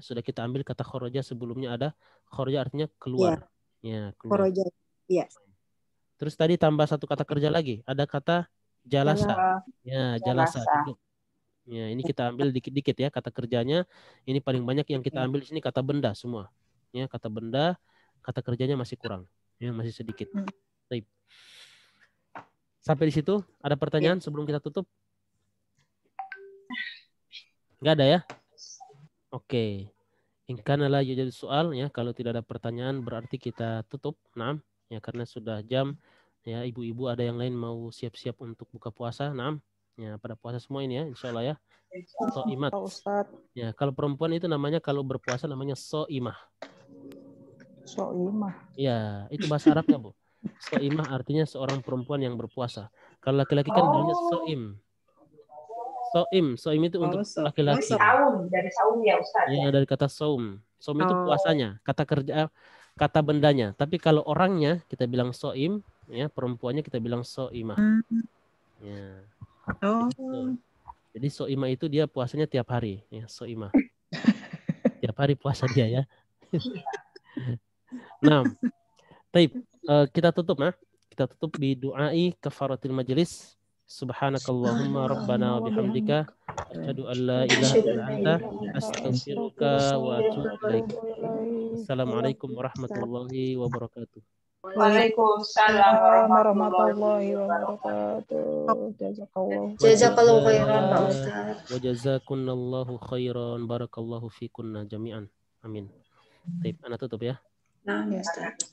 sudah kita ambil kata khoroja, sebelumnya ada khoroja artinya keluar. Ya, keluar. Khoroja. Iya. Terus tadi tambah satu kata kerja lagi, ada kata jalasa. Ya, jalasa duduk. Ya, ini kita ambil dikit-dikit ya kata kerjanya. Ini paling banyak yang kita ambil di sini kata benda semua. Ya, kata benda, kata kerjanya masih kurang. Ya, masih sedikit. Baik. Sampai di situ ada pertanyaan sebelum kita tutup? Enggak ada ya? Oke. In kana la yujadu soal ya, kalau tidak ada pertanyaan berarti kita tutup. Nah, ya karena sudah jam ya, ibu-ibu ada yang lain mau siap-siap untuk buka puasa. Nah, ya pada puasa semua ini ya, insyaallah ya. Soimat. Ya, kalau perempuan itu namanya kalau berpuasa namanya soimah. Soimah. Ya, itu bahasa Arabnya, Bu. Soimah artinya seorang perempuan yang berpuasa. Kalau laki-laki kan bilangnya soim. Soim itu untuk laki-laki. Dari saum ya Ustaz. Ya, dari kata saum. Saum itu puasanya, kata bendanya. Tapi kalau orangnya kita bilang soim, ya perempuannya kita bilang soimah. Ya. Jadi soimah itu dia puasanya tiap hari, ya soimah. Tiap hari puasa dia ya. Nah, taib. Kita tutup ya. Kita tutup bi du'ai kafaratil majelis. Subhanakallahumma rabbana wa bihamdika asyhadu an la ilaha illa anta astaghfiruka wa atubu ilaik. Assalamualaikum warahmatullahi wabarakatuh. Waalaikumsalam warahmatullahi wabarakatuh. Jazakallahu khairan Pak Ustaz. Wa jazakunallahu khairan, barakallahu fikunna jami'an. Amin. Baik, ana tutup ya. Nah, Ustaz.